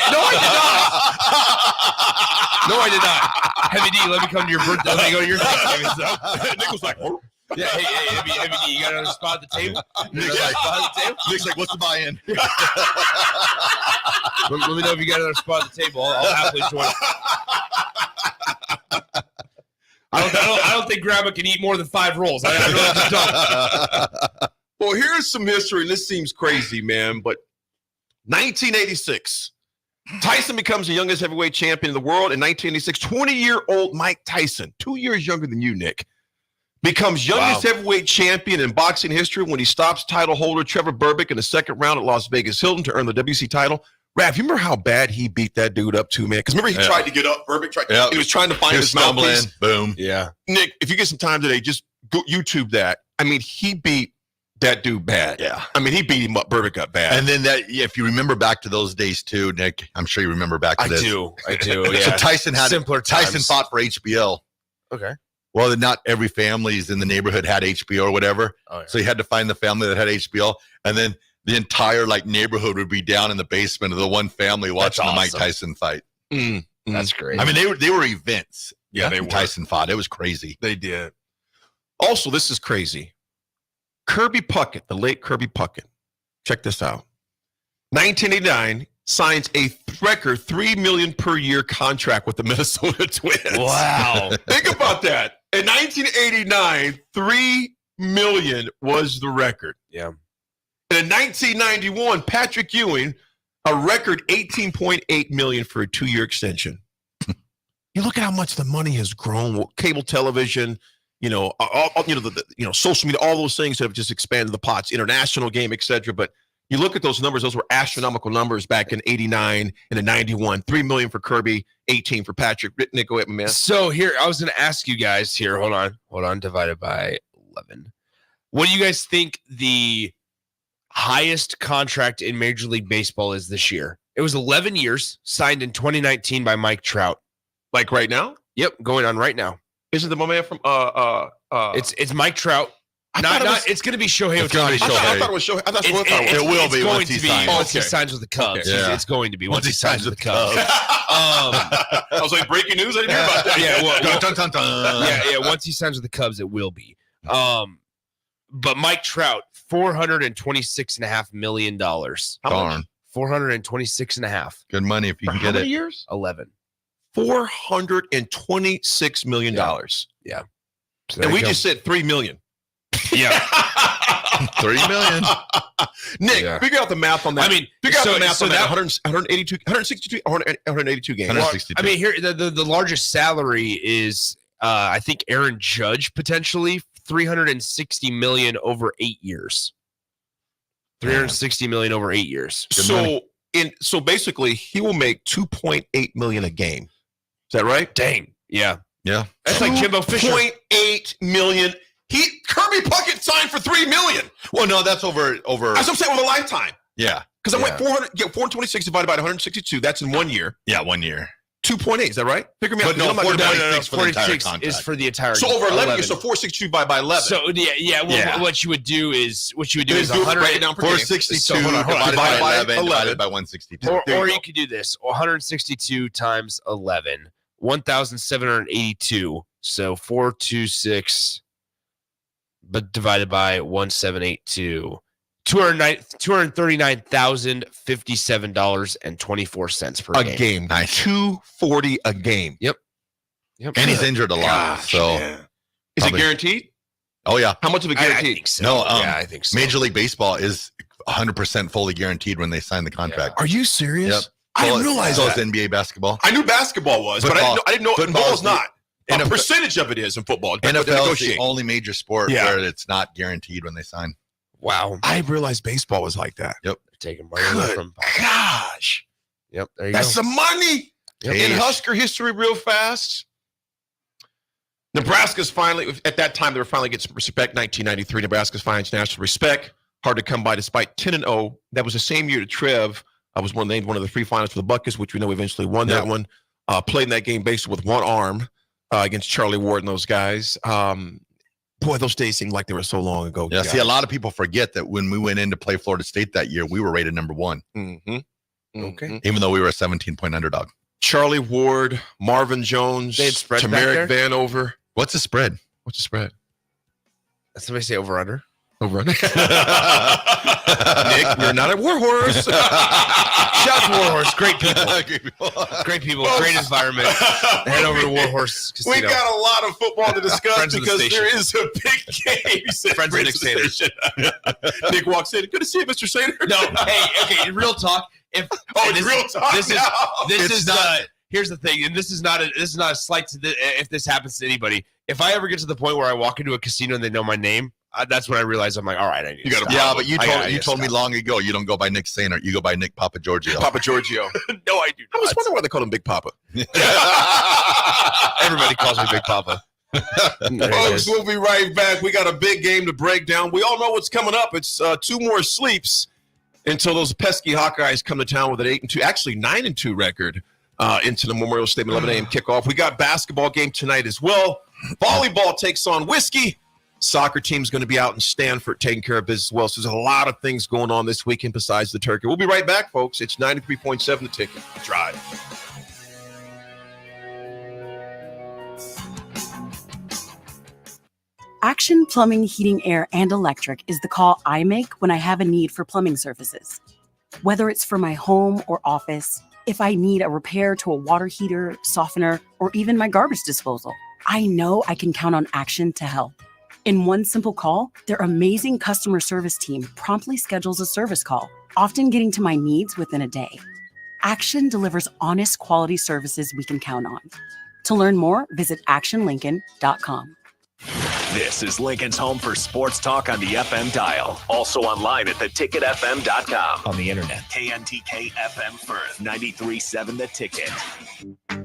I did not. Heavy D, let me come to your birthday. Let me go to your Thanksgiving stuff. Nick was like, oh. Yeah, hey, Heavy D, you got another spot at the table? Nick's like, what's the buy-in? Let me know if you got another spot at the table. I'll happily join. I don't think Grandma can eat more than 5 rolls. I really just don't. Well, here's some history, and this seems crazy, man, but 1986, Tyson becomes the youngest heavyweight champion in the world. In 1986, 20-year-old Mike Tyson, 2 years younger than you, Nick, becomes youngest heavyweight champion in boxing history when he stops title holder Trevor Berbick in the second round at Las Vegas Hilton to earn the WC title. Raff, you remember how bad he beat that dude up too, man? Because remember he tried to get up. Berbick tried. He was trying to find his mouthpiece. Boom. Yeah. Nick, if you get some time today, just go YouTube that. I mean, he beat that dude bad. Yeah. I mean, he beat him up, Berbick up bad. And then if you remember back to those days too, Nick, I'm sure you remember back to this. I do. Yeah. So Tyson Simpler fought for HBO. Okay. Well, not every families in the neighborhood had HBO or whatever. Oh, yeah. So he had to find the family that had HBO. And then the entire neighborhood would be down in the basement of the one family watching the Mike Tyson fight. That's great. I mean, they were events. Yeah, they were. Tyson fought. It was crazy. They did. Also, this is crazy. Kirby Puckett, the late Kirby Puckett. Check this out. 1989 signs a record $3 million per year contract with the Minnesota Twins. Wow. Think about that. In 1989, $3 million was the record. Yeah. And in 1991, Patrick Ewing, a record $18.8 million for a 2-year extension. You look at how much the money has grown. Cable television, social media, all those things that have just expanded the pots, international game, etc. But you look at those numbers; those were astronomical numbers back in '89 and in '91. $3 million for Kirby, 18 for Patrick. Nick, go ahead, my man. So here, I was going to ask you guys here. Hold on. Divided by 11. What do you guys think the highest contract in Major League Baseball is this year? It was 11 years, signed in 2019 by Mike Trout. Like right now? Yep, going on right now. Is it the man from It's Mike Trout. It's going to be Shohei Ohtani. I thought it was Shohei. It will be once he signs. Once he signs with the Cubs. Okay. Yeah. It's going to be once he signs with the Cubs. I was like, breaking news. I didn't hear about that. Yeah, Dun, dun, dun. yeah. Once he signs with the Cubs, it will be. But Mike Trout, $426.5 million. Darn. 426.5. Good money if you can How get many it. years? 11. $426 million. Yeah. So and we just said $3 million. Yeah. $3 million. Nick, figure out the math on that. I mean, figure out the math so on that. that 182 games. 162. I mean, here the largest salary is I think Aaron Judge potentially $360 million over 8 years. $360 million over 8 years. So basically, he will make $2.8 million a game. Is that right? Dang. Yeah. Yeah. That's like Jimbo Fisher. $2.8 million. Kirby Puckett signed for $3 million. Well, no, that's over. That's what I'm saying, with a lifetime. Yeah. Because I went 426 divided by 162. That's in 1 year. Yeah, 1 year. 2.8, is that right? Figure me out. But no, 426 for the entire contract. is for the entire. So over 11 years, so 462 by 11. So what you would do is 100 break it down per 462 divided by 11 divided by 162. Or you could do this: 162 times 11, 1,782. So 426, but divided by 1,782. $239,057.24 per game. Nice. $240 a game. Yep. And he's injured a lot. Is it guaranteed? Oh yeah. How much of it guaranteed? I think so. No, I think so. Major League Baseball is 100% fully guaranteed when they sign the contract. Are you serious? Yep. I didn't realize that. that. So is NBA basketball. I knew basketball was, but I didn't know football's not. A percentage of it is in football. NFL is the only major sport where it's not guaranteed when they sign. Wow. I realized baseball was like that. Yep. Taking money from gosh. Yep. There you That's go. some money. Yep. In Husker history, real fast. Nebraska's finally, at that time, they were finally getting some respect. 1993, Nebraska's finds national respect. Hard to come by despite 10-0. That was the same year that Trev was named one of the three finalists for the Buckets, which we know eventually won that one. Played in that game basically with one arm against Charlie Ward and those guys. Boy, those days seem like they were so long ago. Yeah, see, a lot of people forget that when we went in to play Florida State that year, we were rated number 1. Mm-hmm. Okay. Even though we were a 17-point underdog. Charlie Ward, Marvin Jones, Tamarick Vanover. What's the spread? What's the spread? Somebody say over-under. Over-under. Nick, you're not a Warhorse. Shout out to Warhorse. Great people. Great people. Great environment. Head over to Warhorse Casino. We got a lot of football to discuss because there is a big game. Friends of Nick Sater. Nick walks in. Good to see you, Mr. Sater. No, hey, real talk. Real talk. Here's the thing, and this is not a slight to if this happens to anybody. If I ever get to the point where I walk into a casino and they know my name, that's when I realize I'm like, all right, I need to stop. Yeah, but you told me long ago you don't go by Nick Sainer, you go by Nick Papa Giorgio. Papa Giorgio. No, I do not. I was wondering why they call him Big Papa. Everybody calls me Big Papa. Folks, we'll be right back. We got a big game to break down. We all know what's coming up. It's 2 more sleeps until those pesky Hawkeyes come to town with an 8-2, actually 9-2 record into the Memorial Stadium 11 a.m. kickoff. We got basketball game tonight as well. Volleyball takes on Whiskey. Soccer team's going to be out in Stanford taking care of business as well. So there's a lot of things going on this weekend besides the turkey. We'll be right back, folks. It's 93.7 The Ticket. Drive. Action Plumbing, Heating, Air, and Electric is the call I make when I have a need for plumbing services. Whether it's for my home or office, if I need a repair to a water heater, softener, or even my garbage disposal, I know I can count on Action to help. In one simple call, their amazing customer service team promptly schedules a service call, often getting to my needs within a day. Action delivers honest quality services we can count on. To learn more, visit actionlincoln.com. This is Lincoln's home for sports talk on the FM dial. Also online at theticketfm.com. On the internet. KNTK FM Firth, 93.7 The Ticket.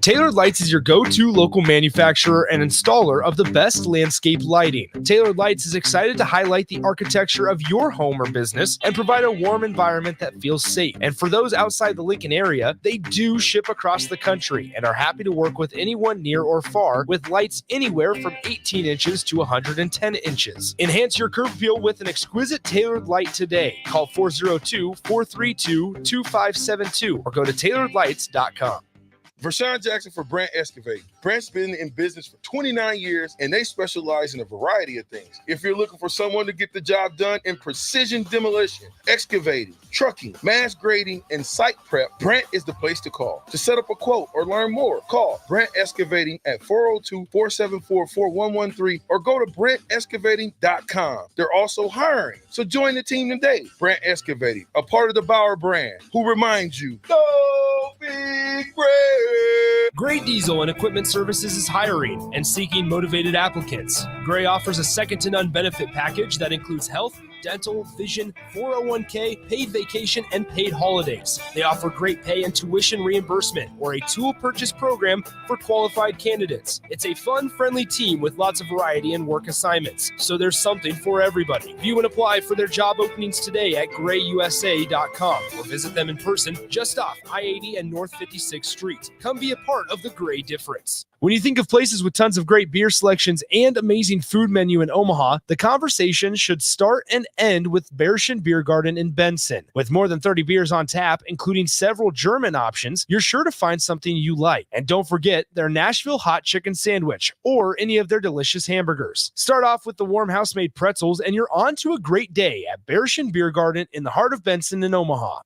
Tailored Lights is your go-to local manufacturer and installer of the best landscape lighting. Tailored Lights is excited to highlight the architecture of your home or business and provide a warm environment that feels safe. And for those outside the Lincoln area, they do ship across the country and are happy to work with anyone near or far with lights anywhere from 18 inches to 110 inches. Enhance your curb appeal with an exquisite tailored light today. Call 402-432-2572 or go to tailoredlights.com. Vershawn Jackson for Brandt Excavating. Brandt's been in business for 29 years, and they specialize in a variety of things. If you're looking for someone to get the job done in precision demolition, excavating, trucking, mass grading, and site prep, Brandt is the place to call. To set up a quote or learn more, call Brandt Excavating at 402-474-4113 or go to BrandtExcavating.com. They're also hiring, so join the team today. Brandt Excavating, a part of the Bauer brand, who reminds you, go big Brand. Great Diesel and Equipment Services is hiring and seeking motivated applicants. Gray offers a second-to-none benefit package that includes health, dental, vision, 401k, paid vacation, and paid holidays. They offer great pay and tuition reimbursement or a tool purchase program for qualified candidates. It's a fun, friendly team with lots of variety and work assignments, so there's something for everybody. View and apply for their job openings today at grayusa.com or visit them in person just off I-80 and North 56th Street. Come be a part of the Gray difference. When you think of places with tons of great beer selections and amazing food menu in Omaha, the conversation should start and end with Bearschen Beer Garden in Benson. With more than 30 beers on tap, including several German options, you're sure to find something you like. And don't forget their Nashville hot chicken sandwich or any of their delicious hamburgers. Start off with the warm house-made pretzels and you're on to a great day at Bearschen Beer Garden in the heart of Benson in Omaha.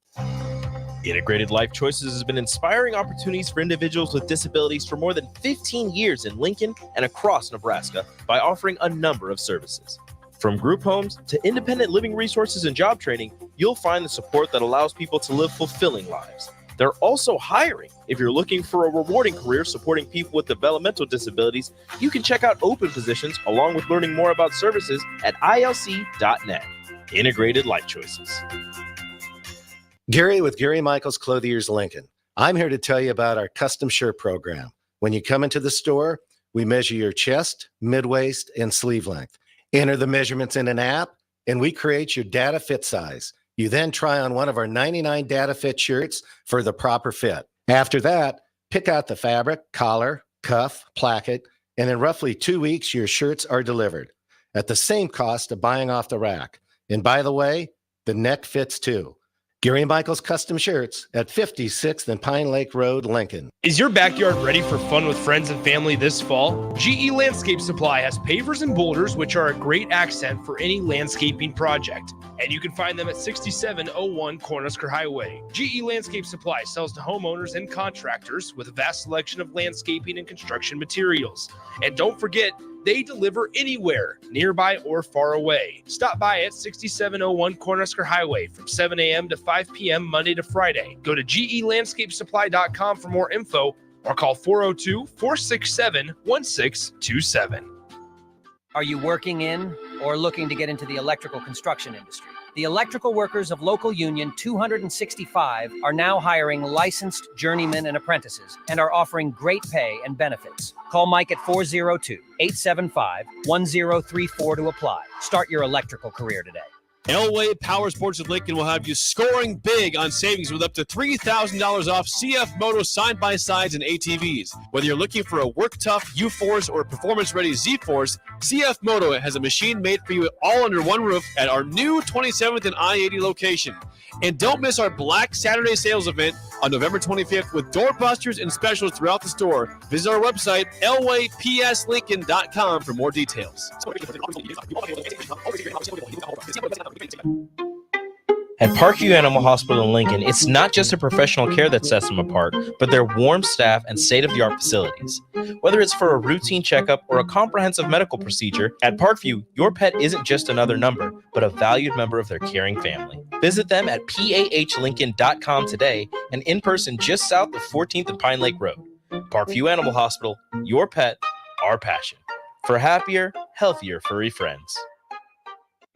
Integrated Life Choices has been inspiring opportunities for individuals with disabilities for more than 15 years in Lincoln and across Nebraska by offering a number of services. From group homes to independent living resources and job training, you'll find the support that allows people to live fulfilling lives. They're also hiring. If you're looking for a rewarding career supporting people with developmental disabilities, you can check out open positions along with learning more about services at ilc.net. Integrated Life Choices. Gary with Gary Michaels Clothiers Lincoln. I'm here to tell you about our custom shirt program. When you come into the store, we measure your chest, mid-waist, and sleeve length. Enter the measurements in an app, and we create your data fit size. You then try on one of our 99 data fit shirts for the proper fit. After that, pick out the fabric, collar, cuff, placket, and in roughly 2 weeks, your shirts are delivered at the same cost of buying off the rack. And by the way, the neck fits too. Gary Michaels Custom Shirts at 56th and Pine Lake Road, Lincoln. Is your backyard ready for fun with friends and family this fall? GE Landscape Supply has pavers and boulders, which are a great accent for any landscaping project. And you can find them at 6701 Cornhusker Highway. GE Landscape Supply sells to homeowners and contractors with a vast selection of landscaping and construction materials. And don't forget, they deliver anywhere, nearby or far away. Stop by at 6701 Cornhusker Highway from 7 a.m. to 5 p.m. Monday to Friday. Go to gelandscapesupply.com for more info or call 402-467-1627. Are you working in or looking to get into the electrical construction industry? The electrical workers of Local Union 265 are now hiring licensed journeymen and apprentices and are offering great pay and benefits. Call Mike at 402-875-1034 to apply. Start your electrical career today. Elway Power Sports of Lincoln will have you scoring big on savings with up to $3,000 off CF Moto side-by-sides and ATVs. Whether you're looking for a work-tough U-Force or a performance-ready Z-Force, CF Moto has a machine made for you all under one roof at our new 27th and I-80 location. And don't miss our Black Saturday sales event on November 25th with doorbusters and specials throughout the store. Visit our website, elwaypslincoln.com for more details. At Parkview Animal Hospital in Lincoln, it's not just a professional care that sets them apart, but their warm staff and state-of-the-art facilities. Whether it's for a routine checkup or a comprehensive medical procedure, at Parkview, your pet isn't just another number, but a valued member of their caring family. Visit them at pahlincoln.com today and in person just south of 14th and Pine Lake Road. Parkview Animal Hospital, your pet, our passion. For happier, healthier furry friends.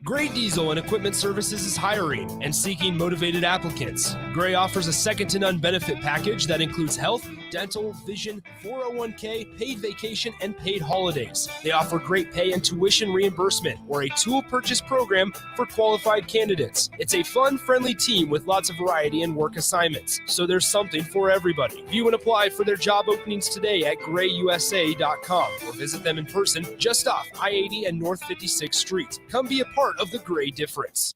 Gray Diesel and Equipment Services is hiring and seeking motivated applicants. Gray offers a second-to-none benefit package that includes health, dental, vision, 401k, paid vacation, and paid holidays. They offer great pay and tuition reimbursement or a tool purchase program for qualified candidates. It's a fun, friendly team with lots of variety and work assignments, so there's something for everybody. View and apply for their job openings today at grayusa.com or visit them in person just off I-80 and North 56th Street. Come be a part of the Gray difference.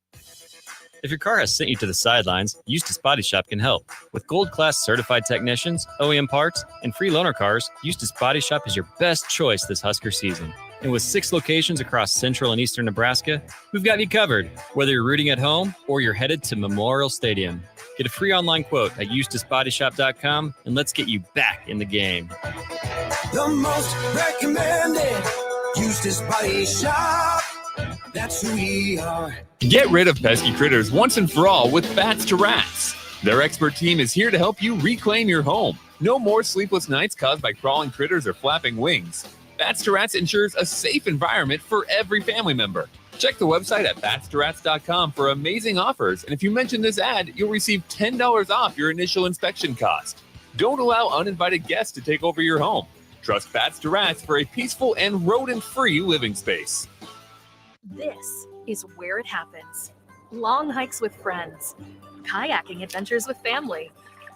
If your car has sent you to the sidelines, Eustace Body Shop can help. With gold-class certified technicians, OEM parts, and free loaner cars, Eustace Body Shop is your best choice this Husker season. And with 6 locations across central and eastern Nebraska, we've got you covered, whether you're rooting at home or you're headed to Memorial Stadium. Get a free online quote at EustaceBodyShop.com, and let's get you back in the game. The most recommended Eustace Body Shop. That's who we are. Get rid of pesky critters once and for all with Bats to Rats. Their expert team is here to help you reclaim your home. No more sleepless nights caused by crawling critters or flapping wings. Bats to Rats ensures a safe environment for every family member. Check the website at batstoRats.com for amazing offers, and if you mention this ad, you'll receive $10 off your initial inspection cost. Don't allow uninvited guests to take over your home. Trust Bats to Rats for a peaceful and rodent-free living space. This is where it happens. Long hikes with friends, kayaking adventures with family,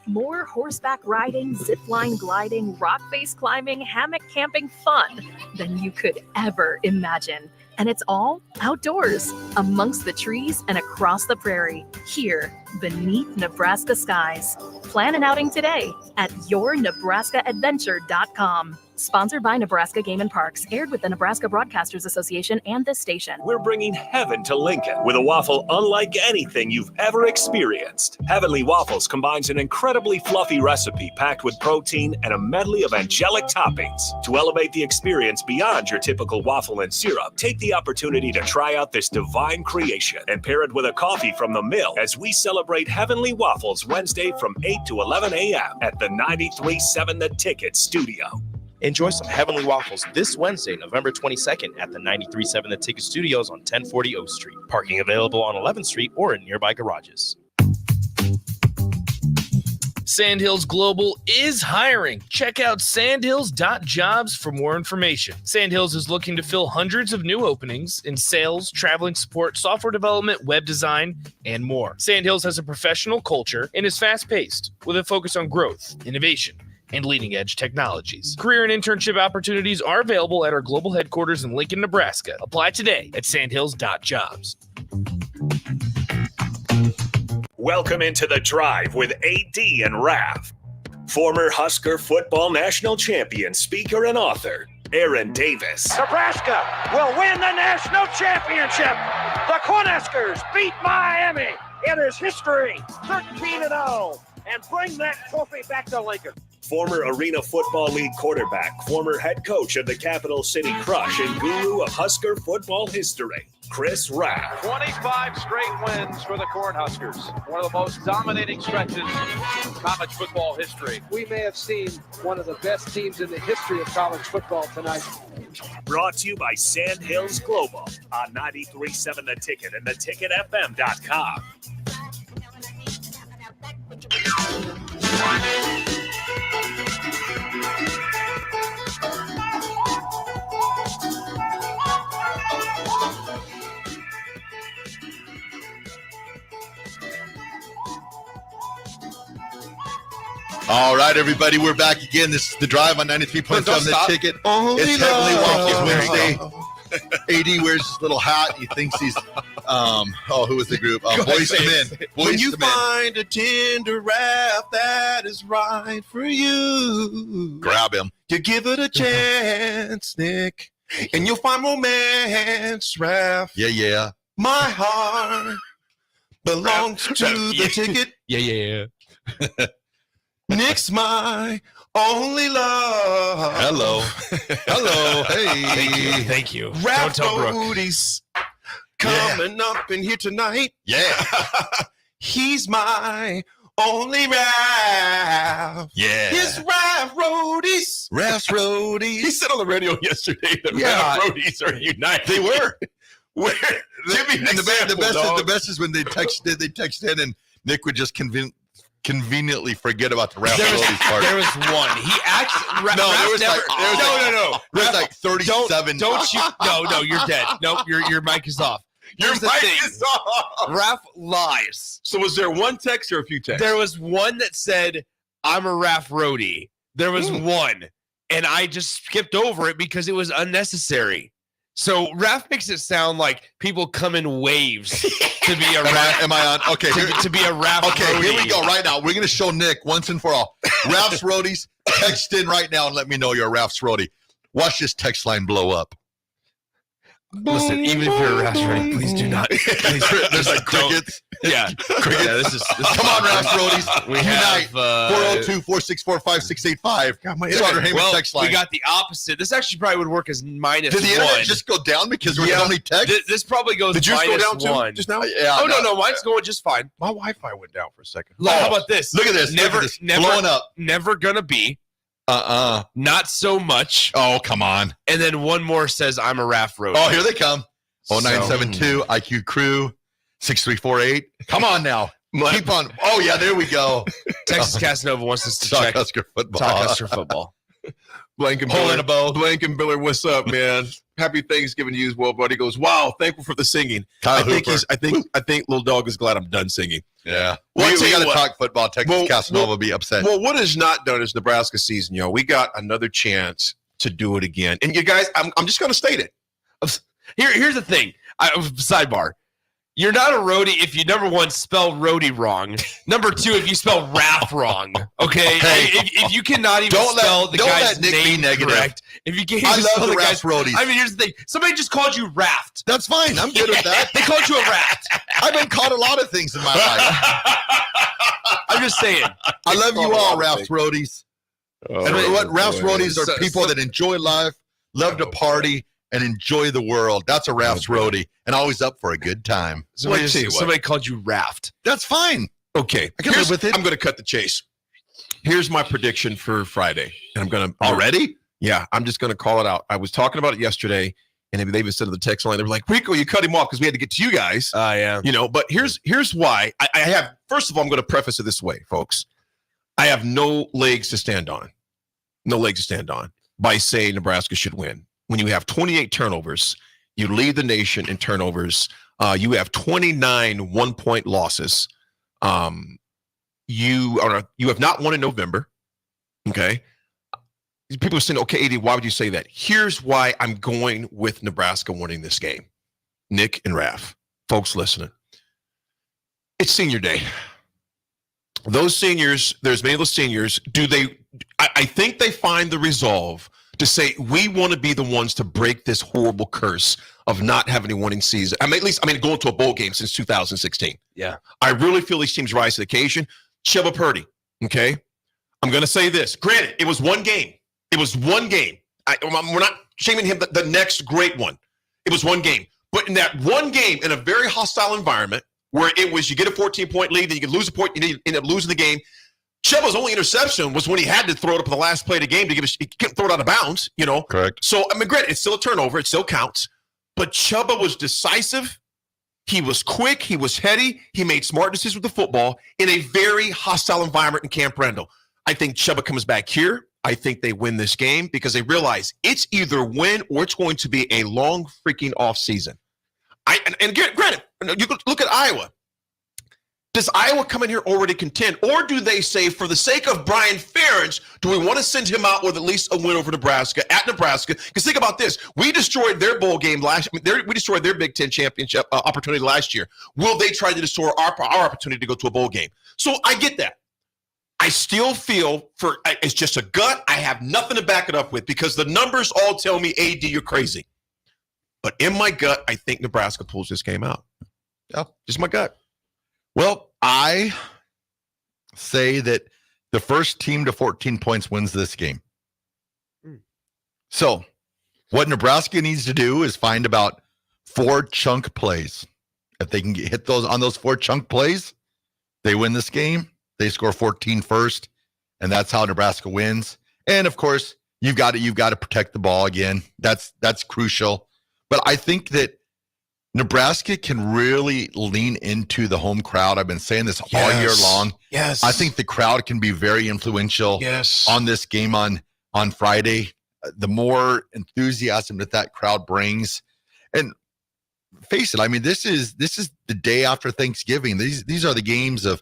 more horseback riding, zipline gliding, rock face climbing, hammock camping fun than you could ever imagine. And it's all outdoors, amongst the trees and across the prairie, here beneath Nebraska skies. Plan an outing today at yournebraskaadventure.com. Sponsored by Nebraska Game and Parks, aired with the Nebraska Broadcasters Association and this station. We're bringing heaven to Lincoln with a waffle unlike anything you've ever experienced. Heavenly Waffles combines an incredibly fluffy recipe packed with protein and a medley of angelic toppings. To elevate the experience beyond your typical waffle and syrup, take the opportunity to try out this divine creation and pair it with a coffee from the mill as we celebrate Heavenly Waffles Wednesday from 8 to 11 a.m. at the 93.7 The Ticket studio. Enjoy some Heavenly Waffles this Wednesday, November 22nd at the 93.7 The Ticket Studios on 1040 O Street. Parking available on 11th Street or in nearby garages. Sandhills Global is hiring. Check out sandhills.jobs for more information. Sandhills is looking to fill hundreds of new openings in sales, traveling support, software development, web design, and more. Sandhills has a professional culture and is fast-paced with a focus on growth, innovation, and leading-edge technologies. Career and internship opportunities are available at our global headquarters in Lincoln, Nebraska. Apply today at sandhills.jobs. Welcome into The Drive with AD and Raff. Former Husker football national champion, speaker, and author, Aaron Davis. Nebraska will win the national championship. The Cornhuskers beat Miami. It is history, 13-0, and bring that trophy back to Lincoln. Former Arena Football League quarterback, former head coach of the Capital City Crush, and guru of Husker football history, Chris Raff. 25 straight wins for the Cornhuskers. One of the most dominating stretches in college football history. We may have seen one of the best teams in the history of college football tonight. Brought to you by Sandhills Global on 93.7 The Ticket and theticketfm.com. All right, everybody, we're back again. This is The Drive on 93.7 The Ticket. It's Heavenly Waffles Wednesday. AD wears his little hat. He thinks he's, who was the group? Boys to Men. When you find a tender Raff that is right for you, grab him. You give it a chance, Nick, and you'll find romance, Raff. Yeah. My heart belongs to the ticket. Yeah. Nick's my only love. Hello. Hey. Thank you. Raff Roadies coming up in here tonight. Yeah. He's my only Raff. Yeah. It's Raff Roadies. Raff's Roadies. He said on the radio yesterday that Raff Roadies are united. They were. The best is when they text in and Nick would just conveniently forget about the Raff Roadies part. There was one. He actually. No. There's like 37. Don't you? No, you're dead. Nope, your mic is off. Your mic is off. Raff lies. So was there one text or a few texts? There was one that said, "I'm a Raff Roadie." There was one, and I just skipped over it because it was unnecessary. So Raff makes it sound like people come in waves to be a Raff. Am I on? Okay. To be a Raff. Okay, roadie. Here we go. Right now, we're going to show Nick once and for all. Raff's Roadies, text in right now and let me know you're a Raff's Roadie. Watch this text line blow up. Listen, even if you're a Raff's Roadie, please do not. Please, there's like crickets. Yeah. This is Come on, Raff's Roadies. We Unite. have 402-464-5685. Starter Heyman text line. We got the opposite. This actually probably would work as minus Did the one. internet just go down because we're the only text? This probably goes Did yours minus go down one. too just now? Yeah. Oh, no, mine's going just fine. My Wi-Fi went down for a second. How about this? Look at this. Never blowing up. Never gonna be. Not so much. Oh, come on. And then one more says, "I'm a Raff Roadie." Oh, here they come. 0972 IQ Crew 6348. Come on now. Keep on. Oh, yeah, there we go. Texas Casanova wants us to Talk check Husker football. Talk Husker football. Blank and Hole Biller. in a bow. Blank and Biller, what's up, man? Happy Thanksgiving to you as well, buddy. He goes, wow, thankful for the singing. Kyle I think Hooper. I think little dog is glad I'm done singing. Yeah. Well, I we tell you got to what. talk football. Texas Casanova will be upset. Well, what is not done is Nebraska season, yo. We got another chance to do it again. And you guys, I'm just going to state it. Here's the thing. Sidebar. You're not a roadie if you, number one, spell roadie wrong. Number two, if you spell Raff wrong. Okay? Hey. If you cannot even spell the don't guy's let Nick be name negative. correct. If you can't I even love spell the the Raff guy's roadies. I mean, here's the thing. Somebody just called you Raft. That's fine. I'm good with that. They called you a Raft. I've been called a lot of things in my life. I'm just saying. I love you all, Ralph's Roadies. Oh, and what Ralph's Roadies are So- people so- that enjoy life, love to party, and enjoy the world. That's a Ralph's Roadie, and always up for a good time. Somebody called you Raft. That's fine. Okay. I can live with it. I'm going to cut the chase. Here's my prediction for Friday. And I'm going to. Already? Yeah, I'm just going to call it out. I was talking about it yesterday, and they even said to the text line, they were like, Rico, you cut him off because we had to get to you guys. Yeah. You know, but here's why. I have, first of all, I'm going to preface it this way, folks. I have no legs to stand on. No legs to stand on by saying Nebraska should win. When you have 28 turnovers, you lead the nation in turnovers. You have 29 one-point losses. You have not won in November. Okay. People are saying, okay, AD, why would you say that? Here's why I'm going with Nebraska winning this game. Nick and Raff, folks listening. It's senior day. Those seniors, there's many of those seniors, I think they find the resolve to say, we want to be the ones to break this horrible curse of not having a winning season. Going to a bowl game since 2016. Yeah. I really feel these teams rise to the occasion. Chubba Purdy, okay? I'm going to say this. Granted, it was one game. It was one game. We're not shaming him, the next great one. It was one game. But in that one game, in a very hostile environment, where it was you get a 14-point lead, then you can lose a point, you end up losing the game. Chubba's only interception was when he had to throw it up in the last play of the game to he couldn't throw it out of bounds, you know. Correct. So, granted, it's still a turnover. It still counts. But Chubba was decisive. He was quick. He was heady. He made smart decisions with the football in a very hostile environment in Camp Randall. I think Chubba comes back here. I think they win this game because they realize it's either win or it's going to be a long freaking off season. Granted, you look at Iowa. Does Iowa come in here already content? Or do they say, for the sake of Brian Ferentz, do we want to send him out with at least a win over Nebraska, at Nebraska? Because think about this. We destroyed their bowl game we destroyed their Big Ten championship opportunity last year. Will they try to destroy our opportunity to go to a bowl game? So I get that. I still feel it's just a gut. I have nothing to back it up with because the numbers all tell me, AD, you're crazy. But in my gut, I think Nebraska pulls this game out. Yeah, just my gut. Well, I say that the first team to 14 points wins this game. So what Nebraska needs to do is find about 4 chunk plays. If they can hit those on those 4 chunk plays, they win this game. They score 14 first, and that's how Nebraska wins. And of course, you've got to protect the ball again. That's crucial. But I think that Nebraska can really lean into the home crowd. I've been saying this all year long. Yes. I think the crowd can be very influential on this game on Friday. The more enthusiasm that crowd brings. And face it, I mean, this is the day after Thanksgiving. These are the games of,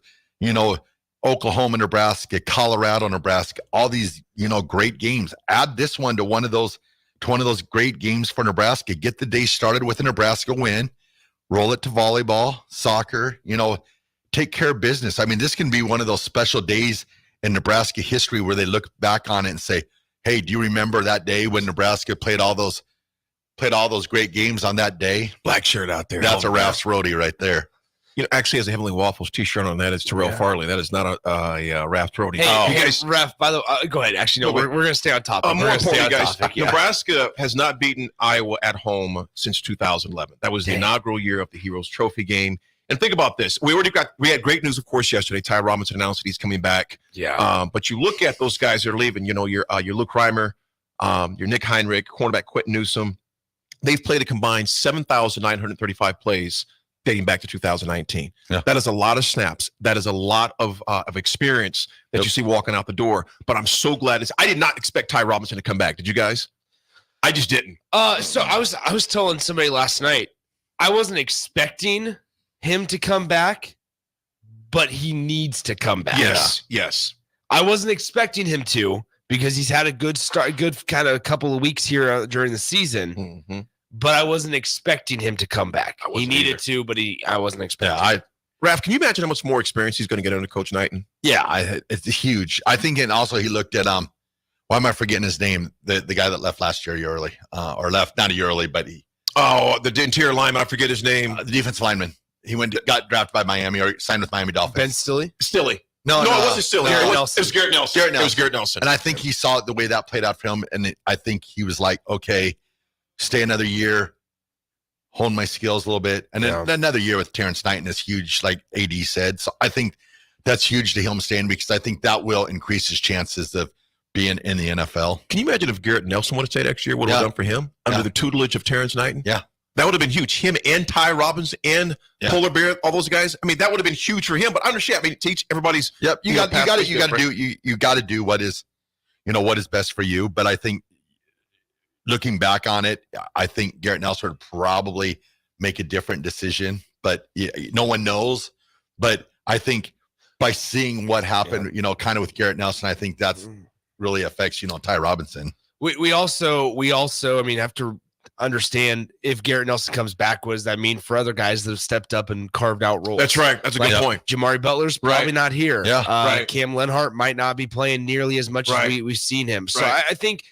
Oklahoma, Nebraska, Colorado, Nebraska, all these, great games. Add this one to one of those great games for Nebraska. Get the day started with a Nebraska win. Roll it to volleyball, soccer, take care of business. I mean, this can be one of those special days in Nebraska history where they look back on it and say, hey, do you remember that day when Nebraska played all those great games on that day? Black shirt out there. That's a Raff's Roadie right there. Actually has a Heavenly Waffles t-shirt on that. It's Terrell Farley. That is not a Raff Roadie. Hey, you guys, Raff, by the way, go ahead. Actually, no, we're going to stay on topic. More importantly, guys, Nebraska has not beaten Iowa at home since 2011. That was the inaugural year of the Heroes Trophy game. And think about this. We had great news, of course, yesterday. Ty Robinson announced that he's coming back. Yeah. But you look at those guys that are leaving, your Luke Reimer, your Nick Heinrich, cornerback Quentin Newsom. they've played a combined 7,935 plays dating back to 2019. Yeah. That is a lot of snaps. That is a lot of experience that you see walking out the door. But I'm so glad I did not expect Ty Robinson to come back. Did you guys? I just didn't. So I was telling somebody last night, I wasn't expecting him to come back, but he needs to come back. Yes. I wasn't expecting him to because he's had a good start, good kind of couple of weeks here during the season. Mm-hmm. But I wasn't expecting him to come back. He needed to, but I wasn't expecting. Raph, can you imagine how much more experience he's going to get under Coach Knighton? Yeah, it's huge. I think, and also he looked at why am I forgetting his name? The guy that left last year early, or left not a year early, but the interior lineman. I forget his name. The defensive lineman. He got drafted by Miami or signed with Miami Dolphins. Ben Stille. No, it wasn't Stille. It was Garrett Nelson. It was Garrett Nelson. And I think he saw the way that played out for him, and I think he was like, okay, stay another year, hone my skills a little bit, and then another year with Terrence Knighton is huge, like AD said. So I think that's huge to him staying because I think that will increase his chances of being in the NFL. Can you imagine if Garrett Nelson would have stayed next year? What would have done for him under the tutelage of Terrence Knighton? Yeah. That would have been huge. Him and Ty Robinson and Polar Bear, all those guys. I mean, that would have been huge for him. But I understand. I mean, teach everybody's. Yep. You got to do what is, what is best for you. But I think looking back on it, I think Garrett Nelson would probably make a different decision. But no one knows. But I think by seeing what happened, kind of with Garrett Nelson, I think that's really affects Ty Robinson. We also I mean, have to understand if Garrett Nelson comes back, what does that mean for other guys that have stepped up and carved out roles? That's right. That's a good point. Jamari Butler's probably not here. Yeah. Cam Lenhart might not be playing nearly as much as we've seen him. So I think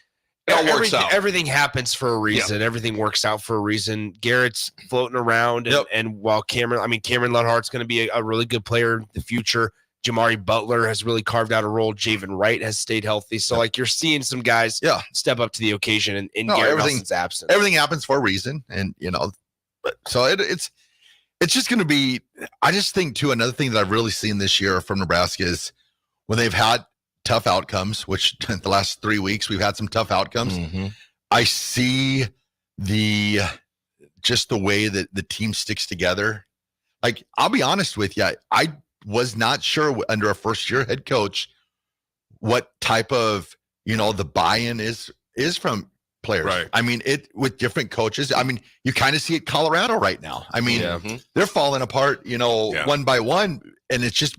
everything happens for a reason. Everything works out for a reason. Garrett's floating around, and while Cameron Lenhart's going to be a really good player in the future. Jamari Butler has really carved out a role. Javen Wright has stayed healthy. So, you're seeing some guys step up to the occasion in Garrett Nelson's absence. Everything happens for a reason. And, so it's just going to be – I just think, too, another thing that I've really seen this year from Nebraska is when they've had tough outcomes, which the last 3 weeks we've had some tough outcomes. Mm-hmm. I see just the way that the team sticks together. I'll be honest with you. I was not sure under a first-year head coach what type of, the buy-in is from players. Right. I mean, with different coaches. I mean, you kind of see it Colorado right now. I mean, they're falling apart, one by one, and it's just,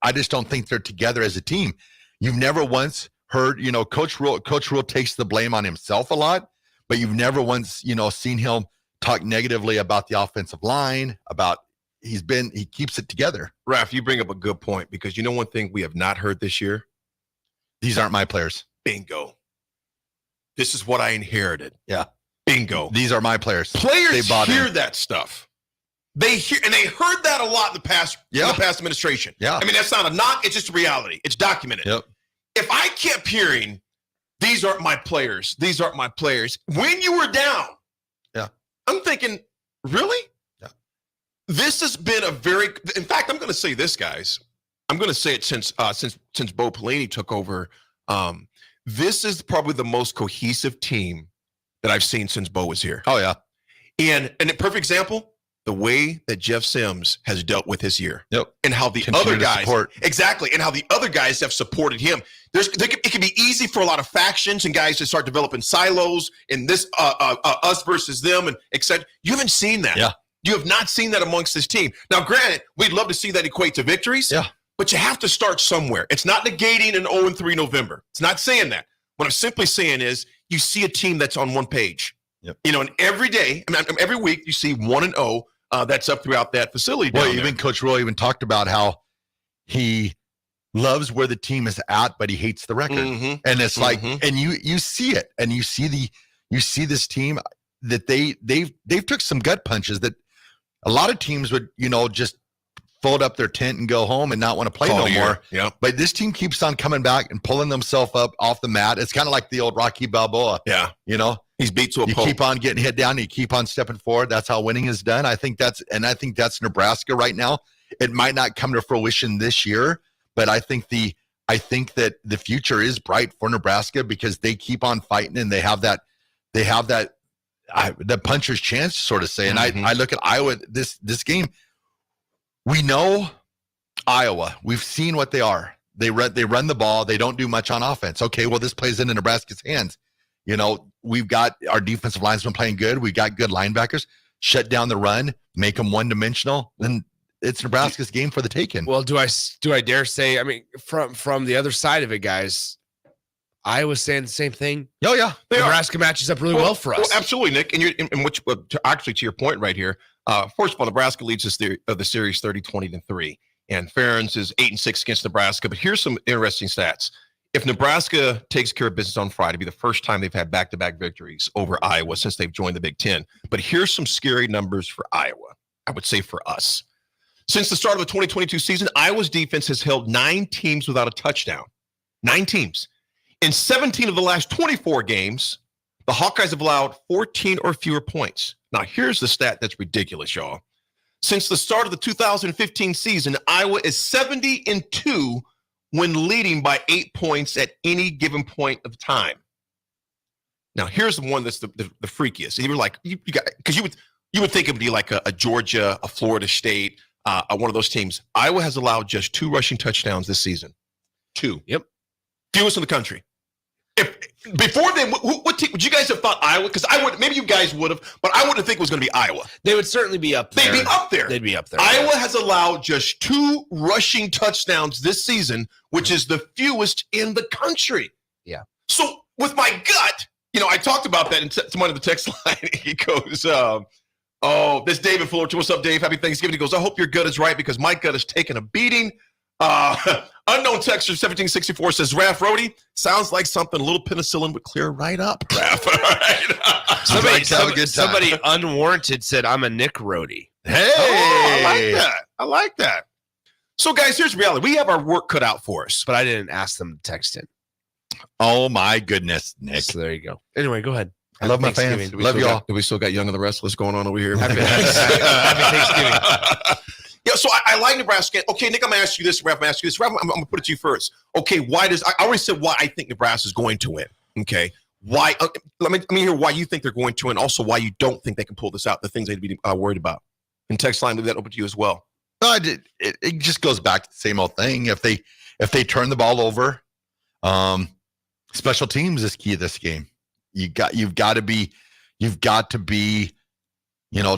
I just don't think they're together as a team. You've never once heard, Coach Rule takes the blame on himself a lot, but you've never once, seen him talk negatively about the offensive line, about he keeps it together. Raff, you bring up a good point because one thing we have not heard this year? These aren't my players. Bingo. This is what I inherited. Yeah. Bingo. These are my players. Players hear that stuff. They heard that a lot in the past administration. Yeah. I mean, that's not a knock. It's just a reality. It's documented. Yep. If I kept hearing, these aren't my players. These aren't my players. When you were down. Yeah. I'm thinking, really? This has been in fact, I'm going to say this, guys. I'm going to say it since Bo Pelini took over. This is probably the most cohesive team that I've seen since Bo was here. Oh, yeah. And a perfect example, the way that Jeff Sims has dealt with his year. Yep. And how the other guys, and how the other guys have supported him. It can be easy for a lot of factions and guys to start developing silos and this us versus them and etc. You haven't seen that. Yeah. You have not seen that amongst this team. Now, granted, we'd love to see that equate to victories. Yeah. But you have to start somewhere. It's not negating an 0-3 November. It's not saying that. What I'm simply saying is you see a team that's on one page. Yep. And every day, every week, you see 1-0 that's up throughout that facility. Well, even Coach Roy even talked about how he loves where the team is at, but he hates the record. Mm-hmm. And it's and you see it, and you see this team that they've took some gut punches that a lot of teams would, just fold up their tent and go home and not want to play no more. Yeah. But this team keeps on coming back and pulling themselves up off the mat. It's kind of like the old Rocky Balboa. Yeah. He's beat to a you pulp. Keep on getting hit down and you keep on stepping forward. That's how winning is done. I think that's Nebraska right now. It might not come to fruition this year, but I think that the future is bright for Nebraska because they keep on fighting and they have that the puncher's chance, sort of say. And I look at Iowa, this game, we know Iowa. We've seen what they are. They run the ball. They don't do much on offense. Okay, well, this plays into Nebraska's hands. We've got our defensive linesmen playing good. We got good linebackers. Shut down the run, make them one-dimensional, then it's Nebraska's game for the taking. Well, do I dare say, I mean, from the other side of it, guys, Iowa's saying the same thing. Oh, yeah. Nebraska matches up really well for us. Well, absolutely, Nick. And which, to your point right here, first of all, Nebraska leads the series 30-20-3. And Ferentz is 8-6 against Nebraska. But here's some interesting stats. If Nebraska takes care of business on Friday, it'll be the first time they've had back-to-back victories over Iowa since they've joined the Big Ten. But here's some scary numbers for Iowa, I would say for us. Since the start of the 2022 season, Iowa's defense has held 9 teams without a touchdown. 9 teams. In 17 of the last 24 games, the Hawkeyes have allowed 14 or fewer points. Now, here's the stat that's ridiculous, y'all. Since the start of the 2015 season, Iowa is 70-2 when leading by 8 points at any given point of time. Now, here's the one that's the freakiest. And you were like, you got, because you would think it would be like a Georgia, a Florida State, one of those teams. Iowa has allowed just 2 rushing touchdowns this season. 2. Yep. Fewest in the country. Before then, what team would you guys have thought Iowa? Because I would, maybe you guys would have, but I wouldn't think it was going to be Iowa. They would certainly be up there. They'd be up there. They'd be up there. Iowa has allowed just 2 rushing touchdowns this season, which is the fewest in the country. Yeah. So with my gut, I talked about that in someone in the text line. He goes, this David Fullerton. What's up, Dave? Happy Thanksgiving. He goes, I hope your gut is right because my gut is taking a beating. Unknown texter 1764 says, Raff Rody, sounds like something a little penicillin would clear right up, Raff. Somebody unwarranted said, I'm a Nick Rody. Hey, I like that. So, guys, here's the reality. We have our work cut out for us. But I didn't ask them to text in. Oh, my goodness, Nick. So there you go. Anyway, go ahead. I love my fans. Love y'all. Do we still got Young and the Restless going on over here? Happy Thanksgiving. Yeah, so I like Nebraska. Okay, Nick, I'm going to ask you this. Raff, I'm going to ask you this. Raff, I'm going to put it to you first. Okay, I already said why I think Nebraska is going to win. Okay, why? Let me hear why you think they're going to win. Also, why you don't think they can pull this out. The things they'd be worried about. And text line, leave that open to you as well. It just goes back to the same old thing. If they turn the ball over, special teams is key to this game. You've got to be.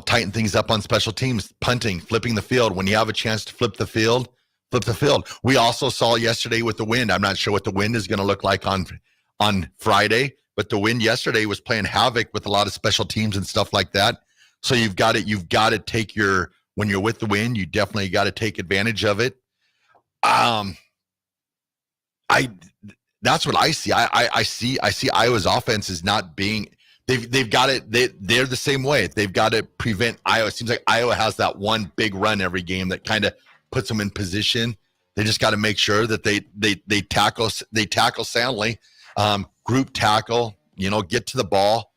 Tighten things up on special teams, punting, flipping the field. When you have a chance to flip the field. We also saw yesterday with the wind. I'm not sure what the wind is going to look like on Friday, but the wind yesterday was playing havoc with a lot of special teams and stuff like that. So you've got to take when you're with the wind, you definitely got to take advantage of it. That's what I see. I see Iowa's offense is not being. They've got it. They're the same way. They've got to prevent Iowa. It seems like Iowa has that one big run every game that kind of puts them in position. They just got to make sure that they tackle soundly, group tackle. Get to the ball,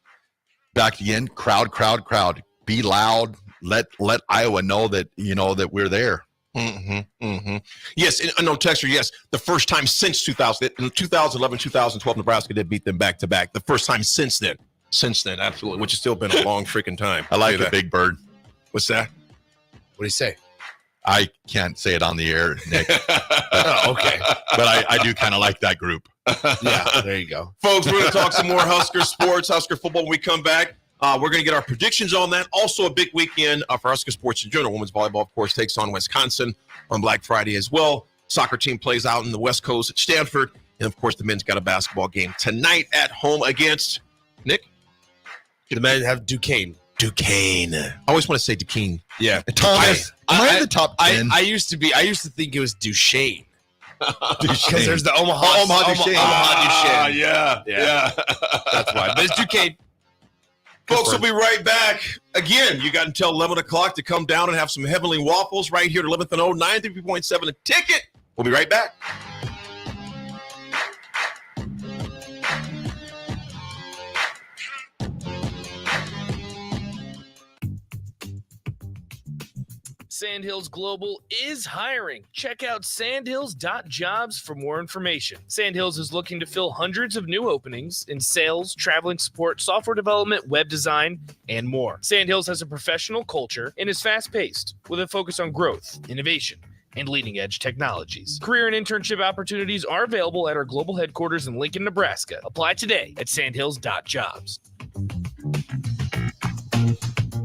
back again. Crowd. Be loud. Let Iowa know that that we're there. Yes, and no texture. Yes, the first time since 2000, in 2011, 2012, Nebraska did beat them back to back. The first time since then. Absolutely, which has still been a long freaking time. I like it, Big Bird. What's that? What do you say? I can't say it on the air, Nick. Okay. But I do kind of like that group. Yeah, there you go. Folks, we're going to talk some more Husker sports, Husker football when we come back. We're going to get our predictions on that. Also a big weekend for Husker sports in general. Women's volleyball, of course, takes on Wisconsin on Black Friday as well. Soccer team plays out in the West Coast at Stanford. And, of course, the men's got a basketball game tonight at home against Nick. The men have Duquesne. I always want to say Duquesne. Yeah. Thomas, am I in the top 10? I used to think it was Duchesne. Because there's the Omaha Duchesne. Yeah. That's why. But it's Duquesne. Folks, we'll be right back. Again, you got until 11 o'clock to come down and have some Heavenly Waffles right here at 11th and O, 93.7 a ticket. We'll be right back. Sandhills Global is hiring. Check out sandhills.jobs for more information. Sandhills is looking to fill hundreds of new openings in sales, traveling support, software development, web design, and more. Sandhills has a professional culture and is fast-paced with a focus on growth, innovation, and leading-edge technologies. Career and internship opportunities are available at our global headquarters in Lincoln, Nebraska. Apply today at sandhills.jobs.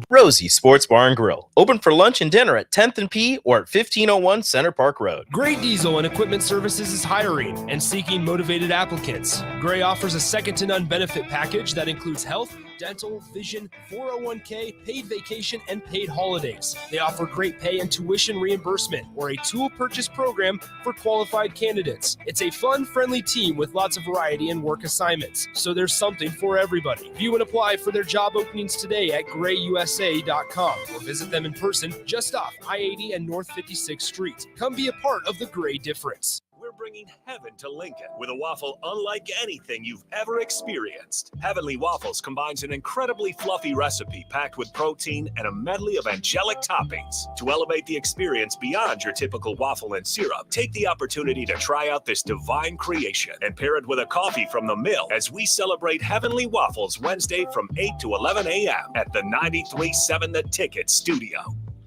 Rosie Sports Bar and Grill. Open for lunch and dinner at 10th and P or at 1501 Center Park Road. Gray Diesel and Equipment Services is hiring and seeking motivated applicants. Gray offers a second-to-none benefit package that includes health, dental, vision, 401k, paid vacation, and paid holidays. They offer great pay and tuition reimbursement or a tool purchase program for qualified candidates. It's a fun, friendly team with lots of variety and work assignments, so there's something for everybody. View and apply for their job openings today at grayusa.com or visit them in person just off I-80 and North 56th Street. Come be a part of the Gray difference. We're bringing heaven to Lincoln with a waffle unlike anything you've ever experienced. Heavenly Waffles combines an incredibly fluffy recipe packed with protein and a medley of angelic toppings. To elevate the experience beyond your typical waffle and syrup, take the opportunity to try out this divine creation and pair it with a coffee from the mill as we celebrate Heavenly Waffles Wednesday from 8 to 11 a.m. at the 93.7 The Ticket Studio.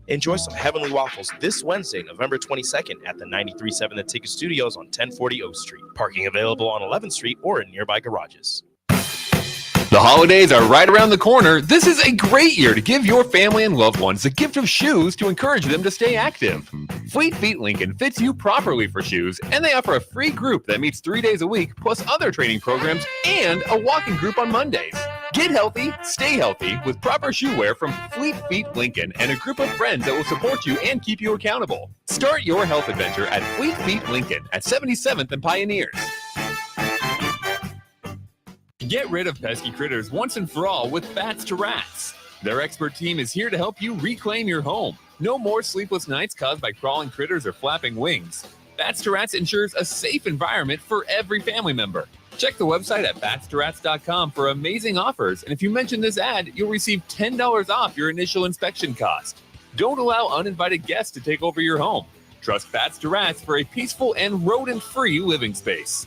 Enjoy some Heavenly Waffles this Wednesday, November 22nd at the 93.7 The Ticket Studios on 1040 O Street. Parking available on 11th Street or in nearby garages. The holidays are right around the corner. This is a great year to give your family and loved ones the gift of shoes to encourage them to stay active. Fleet Feet Lincoln fits you properly for shoes, and they offer a free group that meets 3 days a week, plus other training programs and a walking group on Mondays. Get healthy, stay healthy with proper shoe wear from Fleet Feet Lincoln and a group of friends that will support you and keep you accountable. Start your health adventure at Fleet Feet Lincoln at 77th and Pioneers. Get rid of pesky critters once and for all with Bats to Rats. Their expert team is here to help you reclaim your home. No more sleepless nights caused by crawling critters or flapping wings. Bats to Rats ensures a safe environment for every family member. Check the website at batstoRats.com for amazing offers, and if you mention this ad, you'll receive $10 off your initial inspection cost. Don't allow uninvited guests to take over your home. Trust Bats to Rats for a peaceful and rodent-free living space.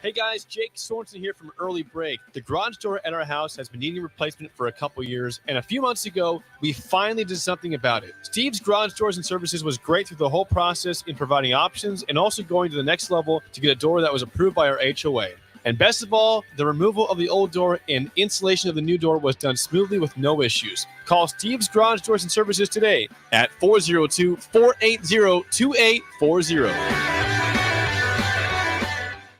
Hey guys, Jake Sorensen here from Early Break. The garage door at our house has been needing replacement for a couple years, and a few months ago, we finally did something about it. Steve's Garage Doors and Services was great through the whole process in providing options and also going to the next level to get a door that was approved by our HOA. And best of all, the removal of the old door and installation of the new door was done smoothly with no issues. Call Steve's Garage Doors and Services today at 402-480-2840.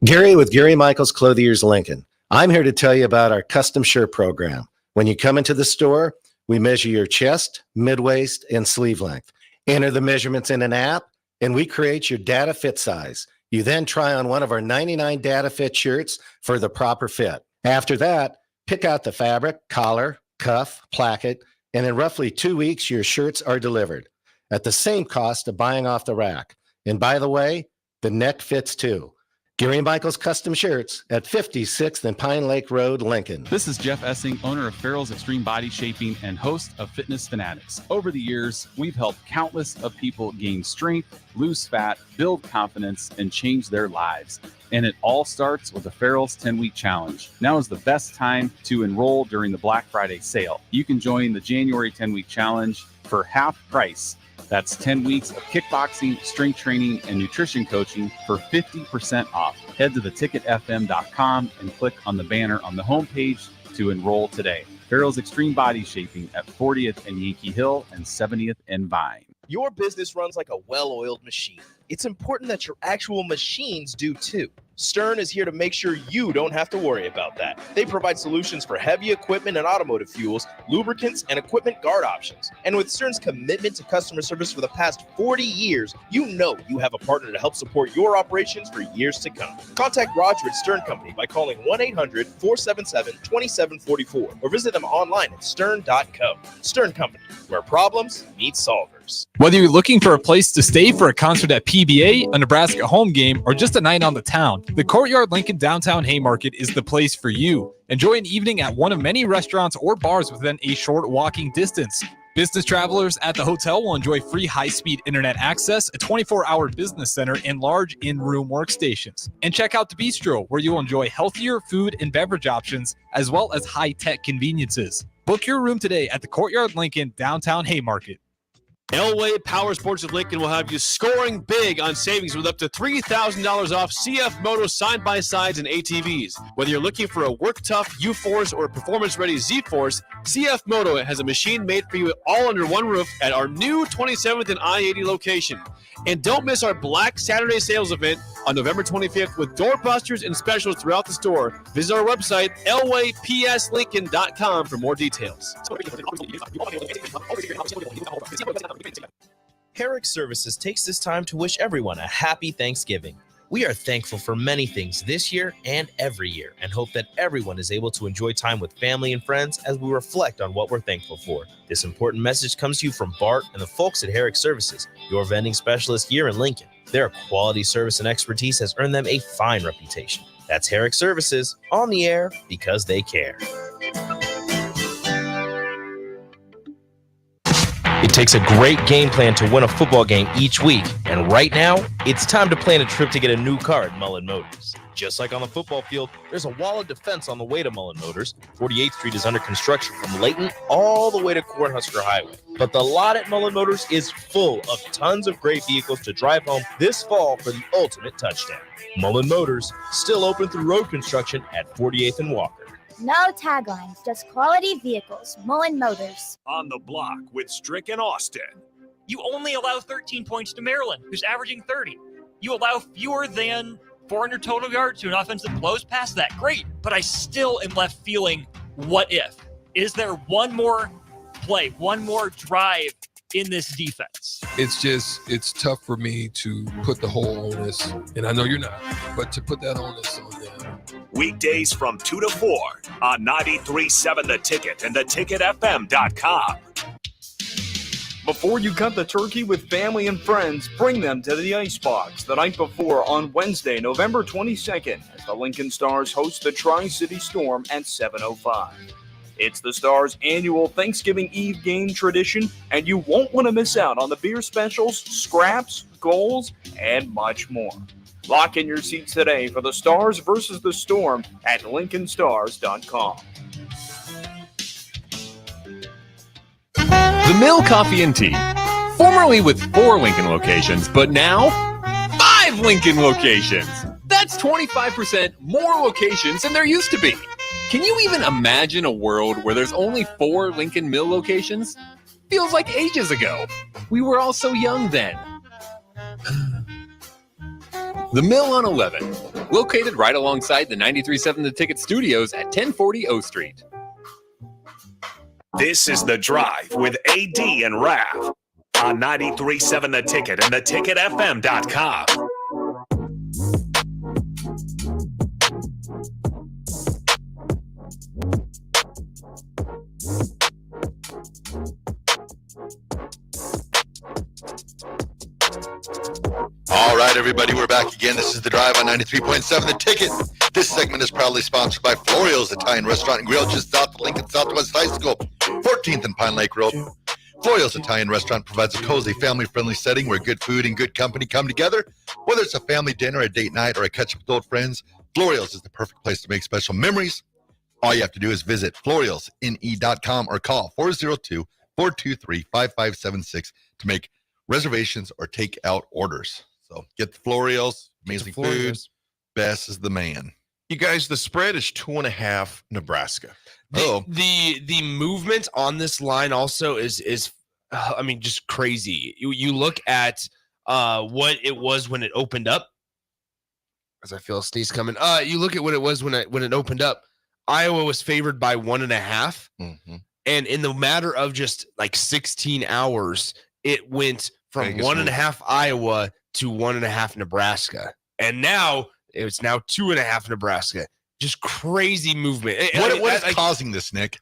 Gary with Gary Michaels Clothiers Lincoln. I'm here to tell you about our custom shirt program. When you come into the store, we measure your chest, mid-waist, and sleeve length. Enter the measurements in an app, and we create your data fit size. You then try on one of our 99 data fit shirts for the proper fit. After that, pick out the fabric, collar, cuff, placket, and in roughly 2 weeks, your shirts are delivered at the same cost of buying off the rack. And by the way, the neck fits too. Gary Michaels Custom Shirts at 56th and Pine Lake Road, Lincoln. This is Jeff Essing, owner of Farrell's Extreme Body Shaping and host of Fitness Fanatics. Over the years, we've helped countless of people gain strength, lose fat, build confidence, and change their lives. And it all starts with the Farrell's 10-Week Challenge. Now is the best time to enroll during the Black Friday sale. You can join the January 10-Week Challenge for half price. That's 10 weeks of kickboxing, strength training, and nutrition coaching for 50% off. Head to theticketfm.com and click on the banner on the homepage to enroll today. Farrell's Extreme Body Shaping at 40th and Yankee Hill and 70th and Vine. Your business runs like a well-oiled machine. It's important that your actual machines do too. Stern is here to make sure you don't have to worry about that. They provide solutions for heavy equipment and automotive fuels, lubricants, and equipment guard options. And with Stern's commitment to customer service for the past 40 years, you know you have a partner to help support your operations for years to come. Contact Roger at Stern Company by calling 1-800-477-2744 or visit them online at stern.co. Stern Company, where problems meet solvers. Whether you're looking for a place to stay for a concert at PBA, a Nebraska home game, or just a night on the town, the Courtyard Lincoln Downtown Haymarket is the place for you. Enjoy an evening at one of many restaurants or bars within a short walking distance. Business travelers at the hotel will enjoy free high-speed internet access, a 24-hour business center, and large in-room workstations. And check out the bistro, where you'll enjoy healthier food and beverage options, as well as high-tech conveniences. Book your room today at the Courtyard Lincoln, downtown Haymarket. Elway Power Sports of Lincoln will have you scoring big on savings with up to $3,000 off CF Moto side-by-sides and ATVs. Whether you're looking for a work-tough U-Force or a performance-ready Z-Force, CF Moto has a machine made for you all under one roof at our new 27th and I-80 location. And don't miss our Black Saturday sales event on November 25th with doorbusters and specials throughout the store. Visit our website, elwaypslincoln.com for more details. Herrick Services takes this time to wish everyone a happy Thanksgiving. We are thankful for many things this year and every year and hope that everyone is able to enjoy time with family and friends as we reflect on what we're thankful for. This important message comes to you from Bart and the folks at Herrick Services, your vending specialist here in Lincoln. Their quality service and expertise has earned them a fine reputation. That's Herrick Services, on the air because they care. It takes a great game plan to win a football game each week, and right now, it's time to plan a trip to get a new car at Mullen Motors. Just like on the football field, there's a wall of defense on the way to Mullen Motors. 48th Street is under construction from Layton all the way to Cornhusker Highway. But the lot at Mullen Motors is full of tons of great vehicles to drive home this fall for the ultimate touchdown. Mullen Motors, still open through road construction at 48th and Walker. No taglines, just quality vehicles. Mullen Motors. On the block with Strick and Austin. You only allow 13 points to Maryland, who's averaging 30. You allow fewer than 400 total yards to an offense that blows past that. Great, but I still am left feeling, what if? Is there one more play, one more drive in this defense? It's tough for me to put the whole onus, and I know you're not, but to put that onus on them. Weekdays from 2 to 4 on 93.7 The Ticket and theticketfm.com. Before you cut the turkey with family and friends, bring them to the Icebox the night before on Wednesday, November 22nd, as the Lincoln Stars host the Tri-City Storm at 7:05. It's the Stars' annual Thanksgiving Eve game tradition, and you won't want to miss out on the beer specials, scraps, goals, and much more. Lock in your seats today for the Stars versus the Storm at LincolnStars.com. The Mill Coffee and Tea, formerly with 4 Lincoln locations, but now 5 Lincoln locations. That's 25% more locations than there used to be. Can you even imagine a world where there's only 4 Lincoln Mill locations? Feels like ages ago. We were all so young then. The Mill on 11, located right alongside the 93.7 The Ticket Studios at 1040 O Street. This is The Drive with AD and Raff on 93.7 The Ticket and theticketfm.com. All right, everybody, we're back again. This is The Drive on 93.7 The Ticket. This segment is proudly sponsored by Florio's Italian Restaurant and Grill, just south of Lincoln Southwest High School, 14th and Pine Lake Road. Florio's Italian Restaurant provides a cozy, family-friendly setting where good food and good company come together. Whether it's a family dinner, a date night, or a catch-up with old friends, Florio's is the perfect place to make special memories. All you have to do is visit FloriosNE.com or call 402-423-5576 to make reservations or take out orders. So get the Florio's, amazing food. Best is the man. You guys, the spread is 2.5 Nebraska. The movement on this line also is I mean, just crazy. You look at what it was when it opened up. As I feel a sneeze coming. You look at what it was when it opened up. Iowa was favored by 1.5. Mm-hmm. And in the matter of just like 16 hours, it went from 1.5 Iowa to 1.5 Nebraska. And now it's now 2.5 Nebraska. Just crazy movement. What is causing this, Nick?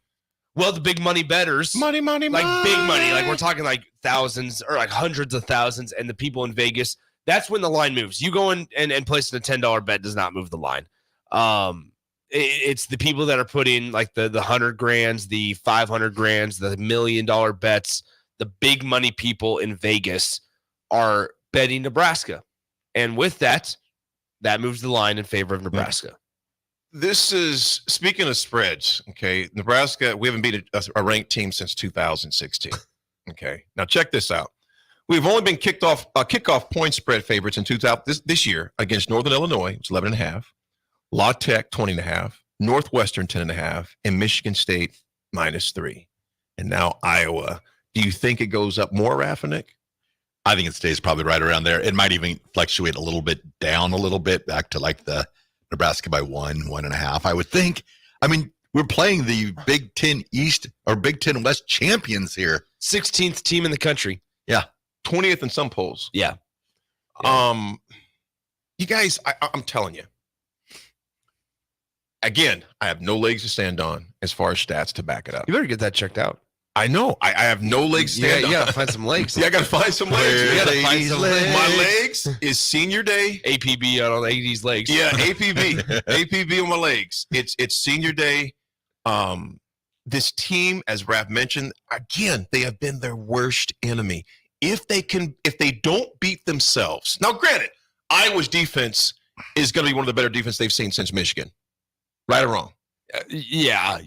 Well, the big money bettors. Money. Like big money. Like we're talking like thousands or like hundreds of thousands. And the people in Vegas, that's when the line moves. You go in and placing a $10 bet does not move the line. it's the people that are putting like the 100 grands, the 500 grands, the $1 million bets. The big money people in Vegas are betting Nebraska, and with that moves the line in favor of Nebraska. This is, speaking of spreads, okay, Nebraska, we haven't beat a ranked team since 2016. Okay, now check this out. We've only been kickoff point spread favorites in this year against Northern Illinois, it's 11.5, La Tech 20.5, Northwestern 10.5, and Michigan State -3. And now Iowa. Do you think it goes up more, Raff and Nick? I think it stays probably right around there. It might even fluctuate a little bit down a little bit back to like the Nebraska by 1.5. I would think. I mean, we're playing the Big Ten East or Big Ten West champions here. 16th team in the country. Yeah. 20th in some polls. Yeah. You guys, I'm telling you. Again, I have no legs to stand on as far as stats to back it up. You better get that checked out. I know. I have no legs to stand on. You got to find some legs. Yeah, I got to find some legs. You got to find some legs. My legs is senior day. APB on all 80s legs. Yeah, APB on my legs. It's senior day. This team, as Raff mentioned, again, they have been their worst enemy. If they don't beat themselves. Now, granted, Iowa's defense is going to be one of the better defense they've seen since Michigan. Right or wrong? Yeah.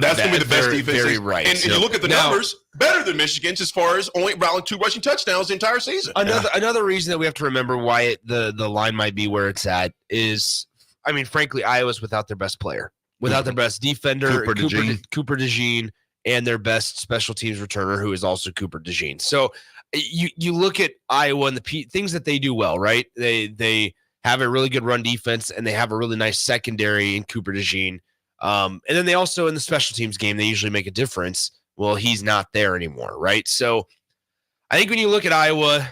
That's going to be the best defense. Very right. And you look at the numbers, better than Michigan's as far as only allowing 2 rushing touchdowns the entire season. Another reason that we have to remember why the line might be where it's at is, I mean, frankly, Iowa's without their best player, without their best defender, Cooper DeJean, and their best special teams returner, who is also Cooper DeJean. So you look at Iowa and the things that they do well, right? They have a really good run defense, and they have a really nice secondary in Cooper DeJean. And then they also, in the special teams game, they usually make a difference. Well, he's not there anymore, right? So I think when you look at Iowa,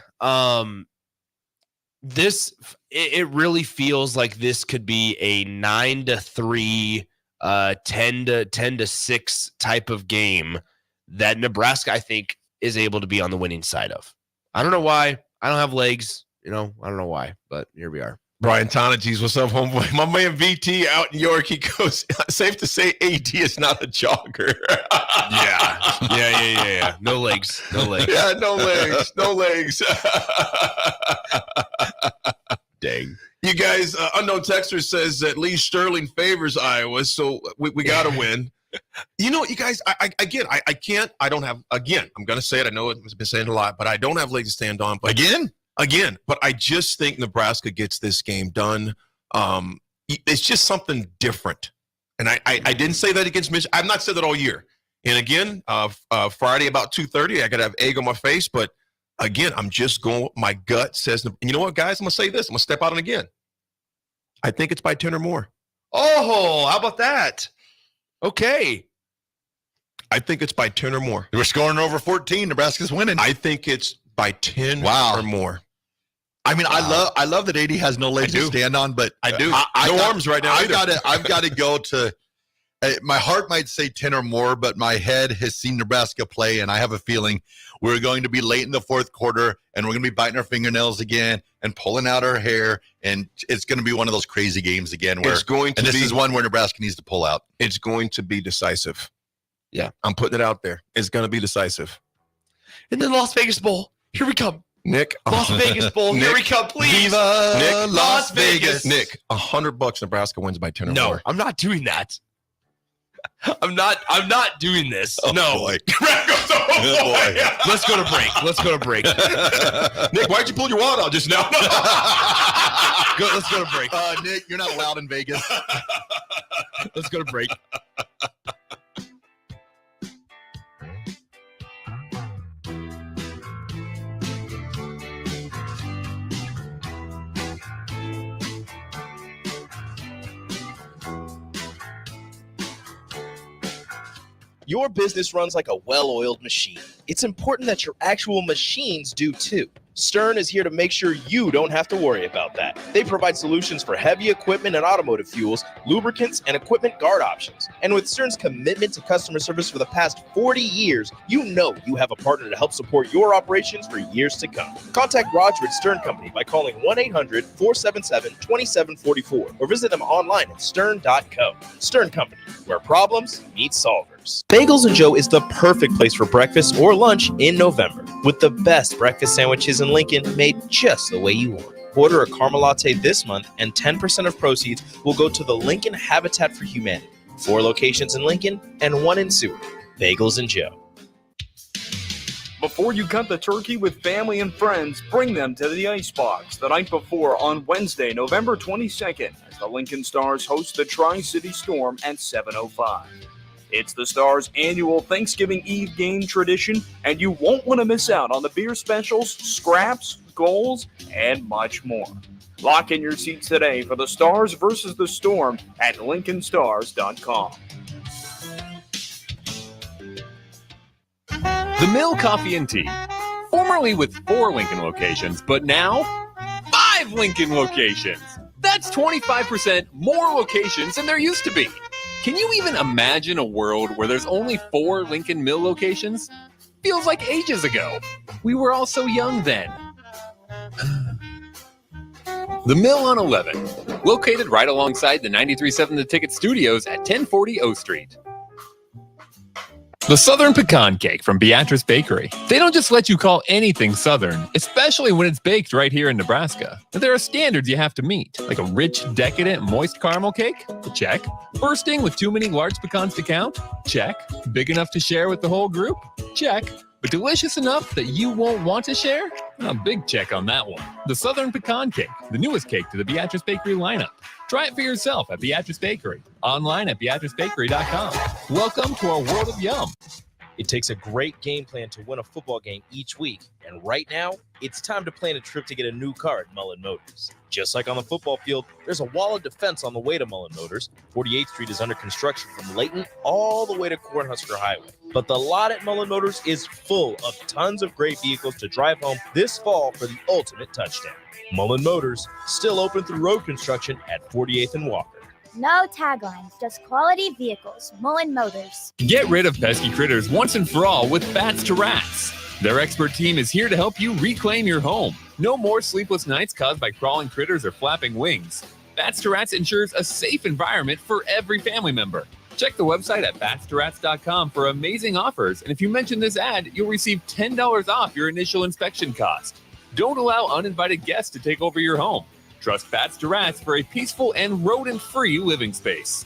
it really feels like this could be a 9-3, 10-6 type of game that Nebraska, I think, is able to be on the winning side of. I don't know why. I don't have legs. I don't know why, but here we are. Brian Tonages, what's up, homeboy? My man VT out in York, he goes, safe to say AD is not a jogger. Yeah. No legs. Yeah, no legs. Dang. You guys, unknown texter says that Lee Sterling favors Iowa, so we got to win. You know, you guys, I'm going to say it. I know I've been saying it a lot, but I don't have legs to stand on. But Again, but I just think Nebraska gets this game done. It's just something different. And I didn't say that against Michigan. I've not said that all year. And again, Friday about 2:30, I got to have egg on my face. But again, I'm just going, my gut says, and you know what, guys? I'm going to say this. I'm going to step out on it again. I think it's by 10 or more. Oh, how about that? Okay. I think it's by 10 or more. We're scoring over 14. Nebraska's winning. I think it's by 10 or more. I mean, I love that AD has no legs to stand on, but I do. No arms right now. I've got to go to. My heart might say 10 or more, but my head has seen Nebraska play, and I have a feeling we're going to be late in the fourth quarter, and we're going to be biting our fingernails again and pulling out our hair, and it's going to be one of those crazy games again. This is one where Nebraska needs to pull out. It's going to be decisive. Yeah, I'm putting it out there. It's going to be decisive. And then Las Vegas Bowl. Here we come. Nick, Las Vegas Bowl. Here we come, please. Viva Nick, Las Vegas. Nick, $100 Nebraska wins by 10 or more. No, I'm not doing that. I'm not doing this. Oh, no. Boy. boy. Let's go to break. Nick, why'd you pull your wallet out just now? Let's go to break. Nick, you're not allowed in Vegas. Let's go to break. Your business runs like a well-oiled machine. It's important that your actual machines do too. Stern is here to make sure you don't have to worry about that. They provide solutions for heavy equipment and automotive fuels, lubricants, and equipment guard options. And with Stern's commitment to customer service for the past 40 years, you know you have a partner to help support your operations for years to come. Contact Roger at Stern Company by calling 1-800-477-2744 or visit them online at stern.co. Stern Company, where problems meet solvers. Bagels and Joe is the perfect place for breakfast or lunch in November, with the best breakfast sandwiches in Lincoln made just the way you want. Order a caramel latte this month, and 10% of proceeds will go to the Lincoln Habitat for Humanity. 4 locations in Lincoln and 1 in Seward. Bagels and Joe. Before you cut the turkey with family and friends, bring them to the Icebox the night before on Wednesday, November 22nd, as the Lincoln Stars host the Tri-City Storm at 7:05. It's the Stars' annual Thanksgiving Eve game tradition, and you won't want to miss out on the beer specials, scraps, goals, and much more. Lock in your seats today for the Stars versus the Storm at LincolnStars.com. The Mill Coffee and Tea, formerly with 4 Lincoln locations, but now 5 Lincoln locations. That's 25% more locations than there used to be. Can you even imagine a world where there's only 4 Lincoln Mill locations? Feels like ages ago. We were all so young then. The Mill on 11, located right alongside the 93.7 The Ticket Studios at 1040 O Street. The Southern Pecan Cake from Beatrice Bakery. They don't just let you call anything Southern, especially when it's baked right here in Nebraska. There are standards you have to meet, like a rich, decadent, moist caramel cake? Check. Bursting with too many large pecans to count? Check. Big enough to share with the whole group? Check. But delicious enough that you won't want to share? A big check on that one. The Southern Pecan Cake, the newest cake to the Beatrice Bakery lineup. Try it for yourself at Beatrice Bakery. Online at BeatriceBakery.com. Welcome to our world of yum. It takes a great game plan to win a football game each week, and right now, it's time to plan a trip to get a new car at Mullen Motors. Just like on the football field, there's a wall of defense on the way to Mullen Motors. 48th Street is under construction from Layton all the way to Cornhusker Highway. But the lot at Mullen Motors is full of tons of great vehicles to drive home this fall for the ultimate touchdown. Mullen Motors, still open through road construction at 48th and Walker. No taglines, just quality vehicles. Mullen Motors. Get rid of pesky critters once and for all with Bats to Rats. Their expert team is here to help you reclaim your home. No more sleepless nights caused by crawling critters or flapping wings. Bats to Rats ensures a safe environment for every family member. Check the website at batstoRats.com for amazing offers, and if you mention this ad, you'll receive $10 off your initial inspection cost. Don't allow uninvited guests to take over your home. Trust Bats to Rats for a peaceful and rodent-free living space.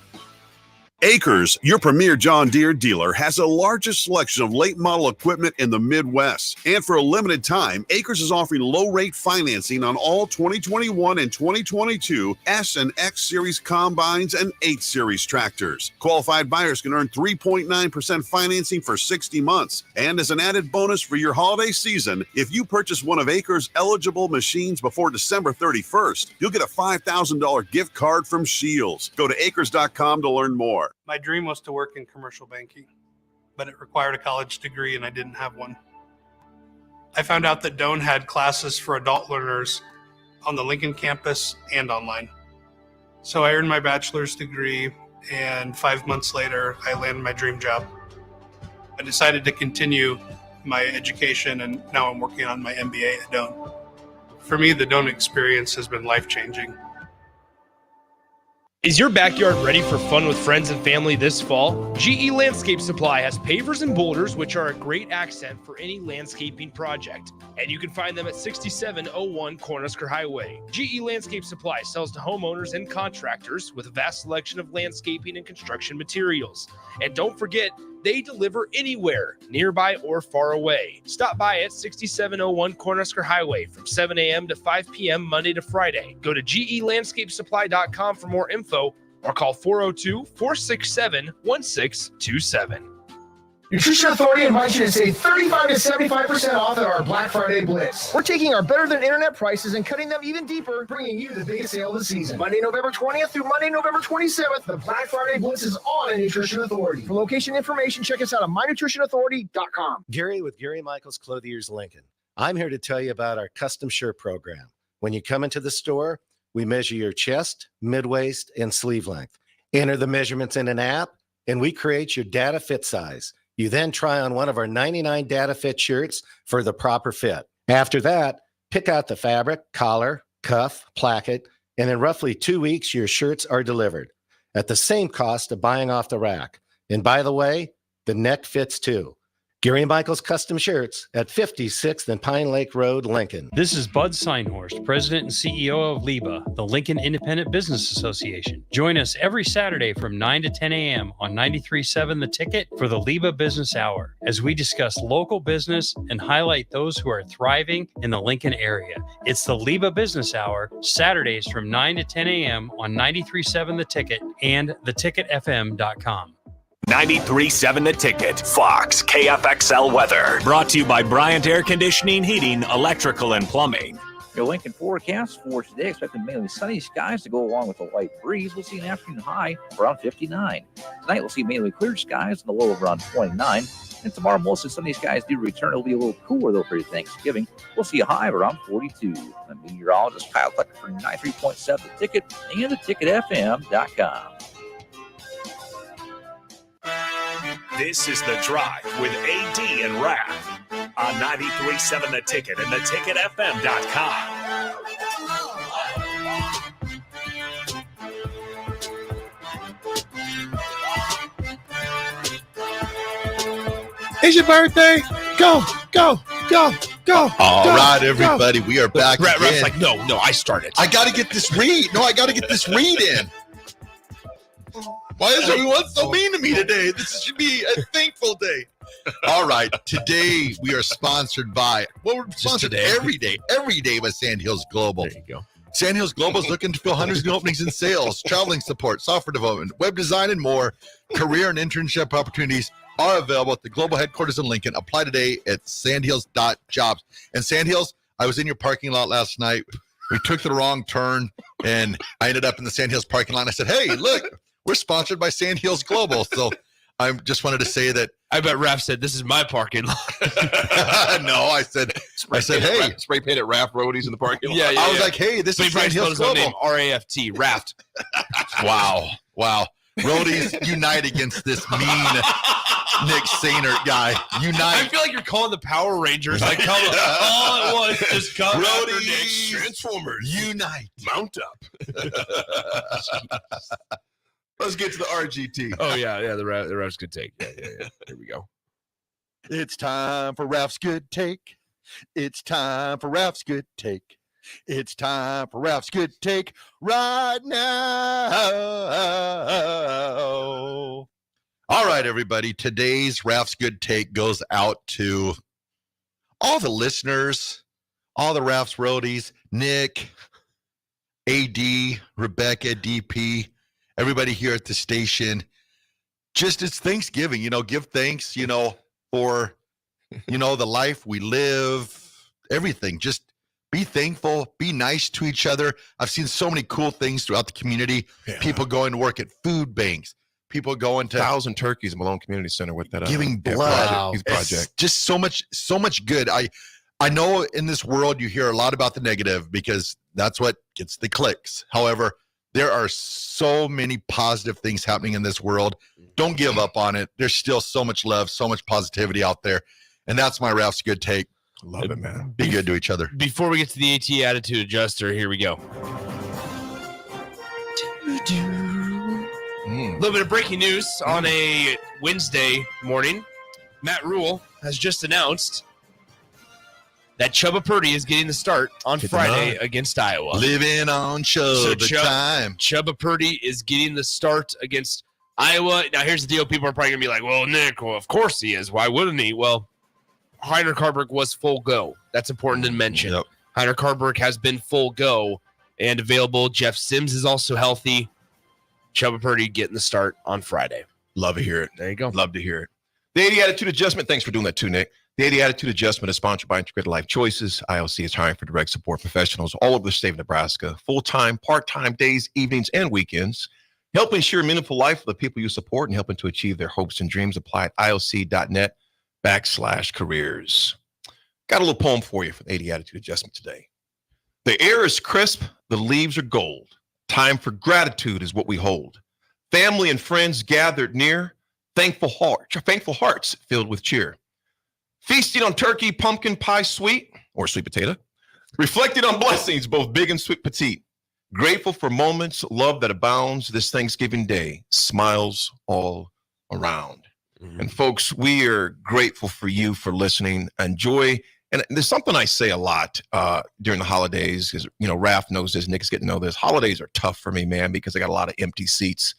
Acres, your premier John Deere dealer, has the largest selection of late model equipment in the Midwest. And for a limited time, Acres is offering low-rate financing on all 2021 and 2022 S and X Series combines and 8 Series tractors. Qualified buyers can earn 3.9% financing for 60 months. And as an added bonus for your holiday season, if you purchase one of Acres' eligible machines before December 31st, you'll get a $5,000 gift card from Shields. Go to acres.com to learn more. My dream was to work in commercial banking, but it required a college degree and I didn't have one. I found out that Doane had classes for adult learners on the Lincoln campus and online. So I earned my bachelor's degree, and 5 months later, I landed my dream job. I decided to continue my education, and now I'm working on my MBA at Doane. For me, the Doane experience has been life-changing. Is your backyard ready for fun with friends and family this fall? GE Landscape Supply has pavers and boulders, which are a great accent for any landscaping project. And you can find them at 6701 Cornhusker Highway. GE Landscape Supply sells to homeowners and contractors with a vast selection of landscaping and construction materials. And don't forget, they deliver anywhere, nearby or far away. Stop by at 6701 Cornhusker Highway from 7 a.m. to 5 p.m. Monday to Friday. Go to GELandscapeSupply.com for more info or call 402-467-1627. Nutrition Authority invites you to save 35 to 75% off at our Black Friday Blitz. We're taking our better than internet prices and cutting them even deeper, bringing you the biggest sale of the season. Monday, November 20th through Monday, November 27th, the Black Friday Blitz is on at Nutrition Authority. For location information, check us out at MyNutritionAuthority.com. Gary with Gary Michaels Clothiers Lincoln. I'm here to tell you about our Custom Shirt program. When you come into the store, we measure your chest, mid-waist, and sleeve length. Enter the measurements in an app, and we create your data fit size. You then try on one of our 99 data fit shirts for the proper fit. After that, pick out the fabric, collar, cuff, placket, and in roughly 2 weeks, your shirts are delivered at the same cost of buying off the rack. And by the way, the neck fits too. Gary Michaels Custom Shirts at 56th and Pine Lake Road, Lincoln. This is Bud Seinhorst, President and CEO of LIBA, the Lincoln Independent Business Association. Join us every Saturday from 9 to 10 a.m. on 93.7 The Ticket for the LIBA Business Hour, as we discuss local business and highlight those who are thriving in the Lincoln area. It's the LIBA Business Hour, Saturdays from 9 to 10 a.m. on 93.7 The Ticket and theticketfm.com. 93.7 The Ticket, Fox, KFXL weather. Brought to you by Bryant Air Conditioning, Heating, Electrical, and Plumbing. Your Lincoln forecast for today, expecting mainly sunny skies to go along with a light breeze. We'll see an afternoon high around 59. Tonight, we'll see mainly clear skies and a low of around 29. And tomorrow, mostly sunny skies do return. It'll be a little cooler, though, for Thanksgiving. We'll see a high of around 42. The meteorologist Kyle Tucker for 93.7 The Ticket and theticketfm.com. This is The Drive with AD and Raff on 93.7 The Ticket and theticketfm.com. It's your birthday. Go, go, go, go. All right, everybody. We are back again. Raff's like, no, I started. I got to get this read. No, I got to get this read in. Why is everyone so mean to me today? This should be a thankful day. All right. Today, we are sponsored by, we're sponsored every day by Sandhills Global. There you go. Sandhills Global is looking to fill hundreds of new openings in sales, traveling support, software development, web design, and more. Career and internship opportunities are available at the global headquarters in Lincoln. Apply today at sandhills.jobs. And Sandhills, I was in your parking lot last night. We took the wrong turn, and I ended up in the Sandhills parking lot. And I said, hey, look, we're sponsored by Sandhills Global. So I just wanted to say that. I bet Raff said, this is my parking lot. No, I said, hey. Spray painted Raff roadies in the parking lot. Yeah, I was like, hey, this is Sandhills Global. RAFT, Raft. Wow. Roadies unite against this mean Nick Sainert guy. Unite. I feel like you're calling the Power Rangers. Like, come all at once, just come after Nick. Transformers. Unite. Mount up. Let's get to the RGT. Oh, yeah, the Raff's good take. Yeah. Here we go. It's time for Raff's good take. It's time for Raff's good take. It's time for Raff's good take right now. All right, everybody. Today's Raff's good take goes out to all the listeners, all the Raff's roadies, Nick, AD, Rebecca, DP, everybody here at the station. Just it's Thanksgiving, give thanks, for, the life we live, everything. Just be thankful, be nice to each other. I've seen so many cool things throughout the community. Yeah. People going to work at food banks, people going to 1,000 turkeys at Malone Community Center with that giving blood. Wow. Project. Just so much good. I know in this world you hear a lot about the negative because that's what gets the clicks. However, there are so many positive things happening in this world. Don't give up on it. There's still so much love, so much positivity out there. And that's my Raff's good take. Love it, man. Be good to each other. Before we get to the AT Attitude Adjuster, here we go. A little bit of breaking news on a Wednesday morning. Matt Rule has just announced that Chubba Purdy is getting the start on Friday against Iowa. Living on Chubba time. Chubba Purdy is getting the start against Iowa. Now, here's the deal. People are probably going to be like, well, Nick, of course he is. Why wouldn't he? Well, Heiner Carberg was full go. That's important to mention. Yep. Heiner Carberg has been full go and available. Jeff Sims is also healthy. Chubba Purdy getting the start on Friday. Love to hear it. There you go. Love to hear it. The 80 Attitude Adjustment. Thanks for doing that too, Nick. The 80 Attitude Adjustment is sponsored by Integrated Life Choices. ILC is hiring for direct support professionals all over the state of Nebraska. Full-time, part-time, days, evenings, and weekends. Helping ensure a meaningful life for the people you support and helping to achieve their hopes and dreams. Apply at ilc.net/careers. Got a little poem for you for the 80 Attitude Adjustment today. The air is crisp, the leaves are gold. Time for gratitude is what we hold. Family and friends gathered near, thankful hearts filled with cheer. Feasting on turkey, pumpkin pie, sweet, or sweet potato. Reflecting on blessings, both big and sweet petite. Grateful for moments, love that abounds this Thanksgiving Day. Smiles all around. And folks, we are grateful for you for listening. Enjoy. And there's something I say a lot during the holidays, because, Raff knows this, Nick's getting to know this. Holidays are tough for me, man, because I got a lot of empty seats.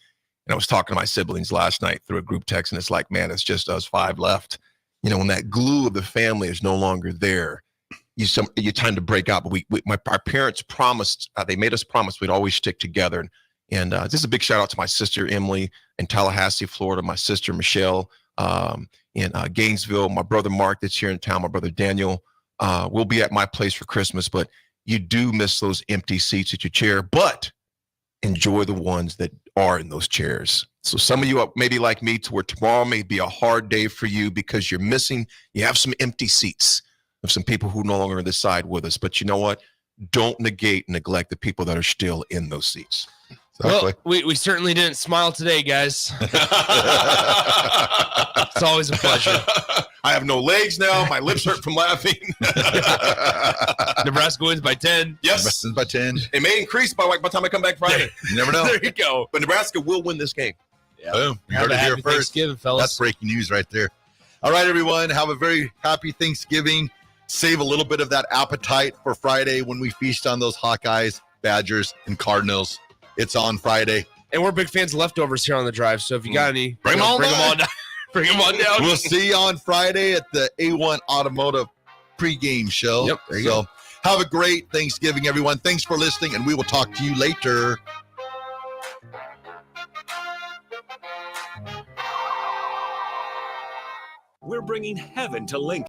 And I was talking to my siblings last night through a group text, and it's like, man, it's just us 5 left. When that glue of the family is no longer there, you time to break out. But our parents promised, they made us promise we'd always stick together. And this is a big shout out to my sister Emily in Tallahassee, Florida, my sister Michelle in Gainesville, my brother Mark that's here in town, my brother Daniel. We'll be at my place for Christmas, but you do miss those empty seats at your chair, but enjoy the ones that are in those chairs. So some of you are maybe like me, to where tomorrow may be a hard day for you because you have some empty seats of some people who no longer are on the side with us. But you know what? Don't neglect the people that are still in those seats. Well, we certainly didn't smile today, guys. It's always a pleasure. I have no legs now. My lips hurt from laughing. Nebraska wins by 10. Yes. Nebraska wins by 10. It may increase by the time I come back Friday. You never know. There you go. But Nebraska will win this game. Yeah. Boom. You heard Have a it here happy first. Thanksgiving, fellas. That's breaking news right there. All right, everyone. Have a very happy Thanksgiving. Save a little bit of that appetite for Friday when we feast on those Hawkeyes, Badgers, and Cardinals. It's on Friday. And we're big fans of leftovers here on the drive. So if you got any, bring them on down. Bring them on down. We'll see you on Friday at the A1 Automotive pregame show. Yep. There you go. Have a great Thanksgiving, everyone. Thanks for listening, and we will talk to you later. We're bringing heaven to Lincoln.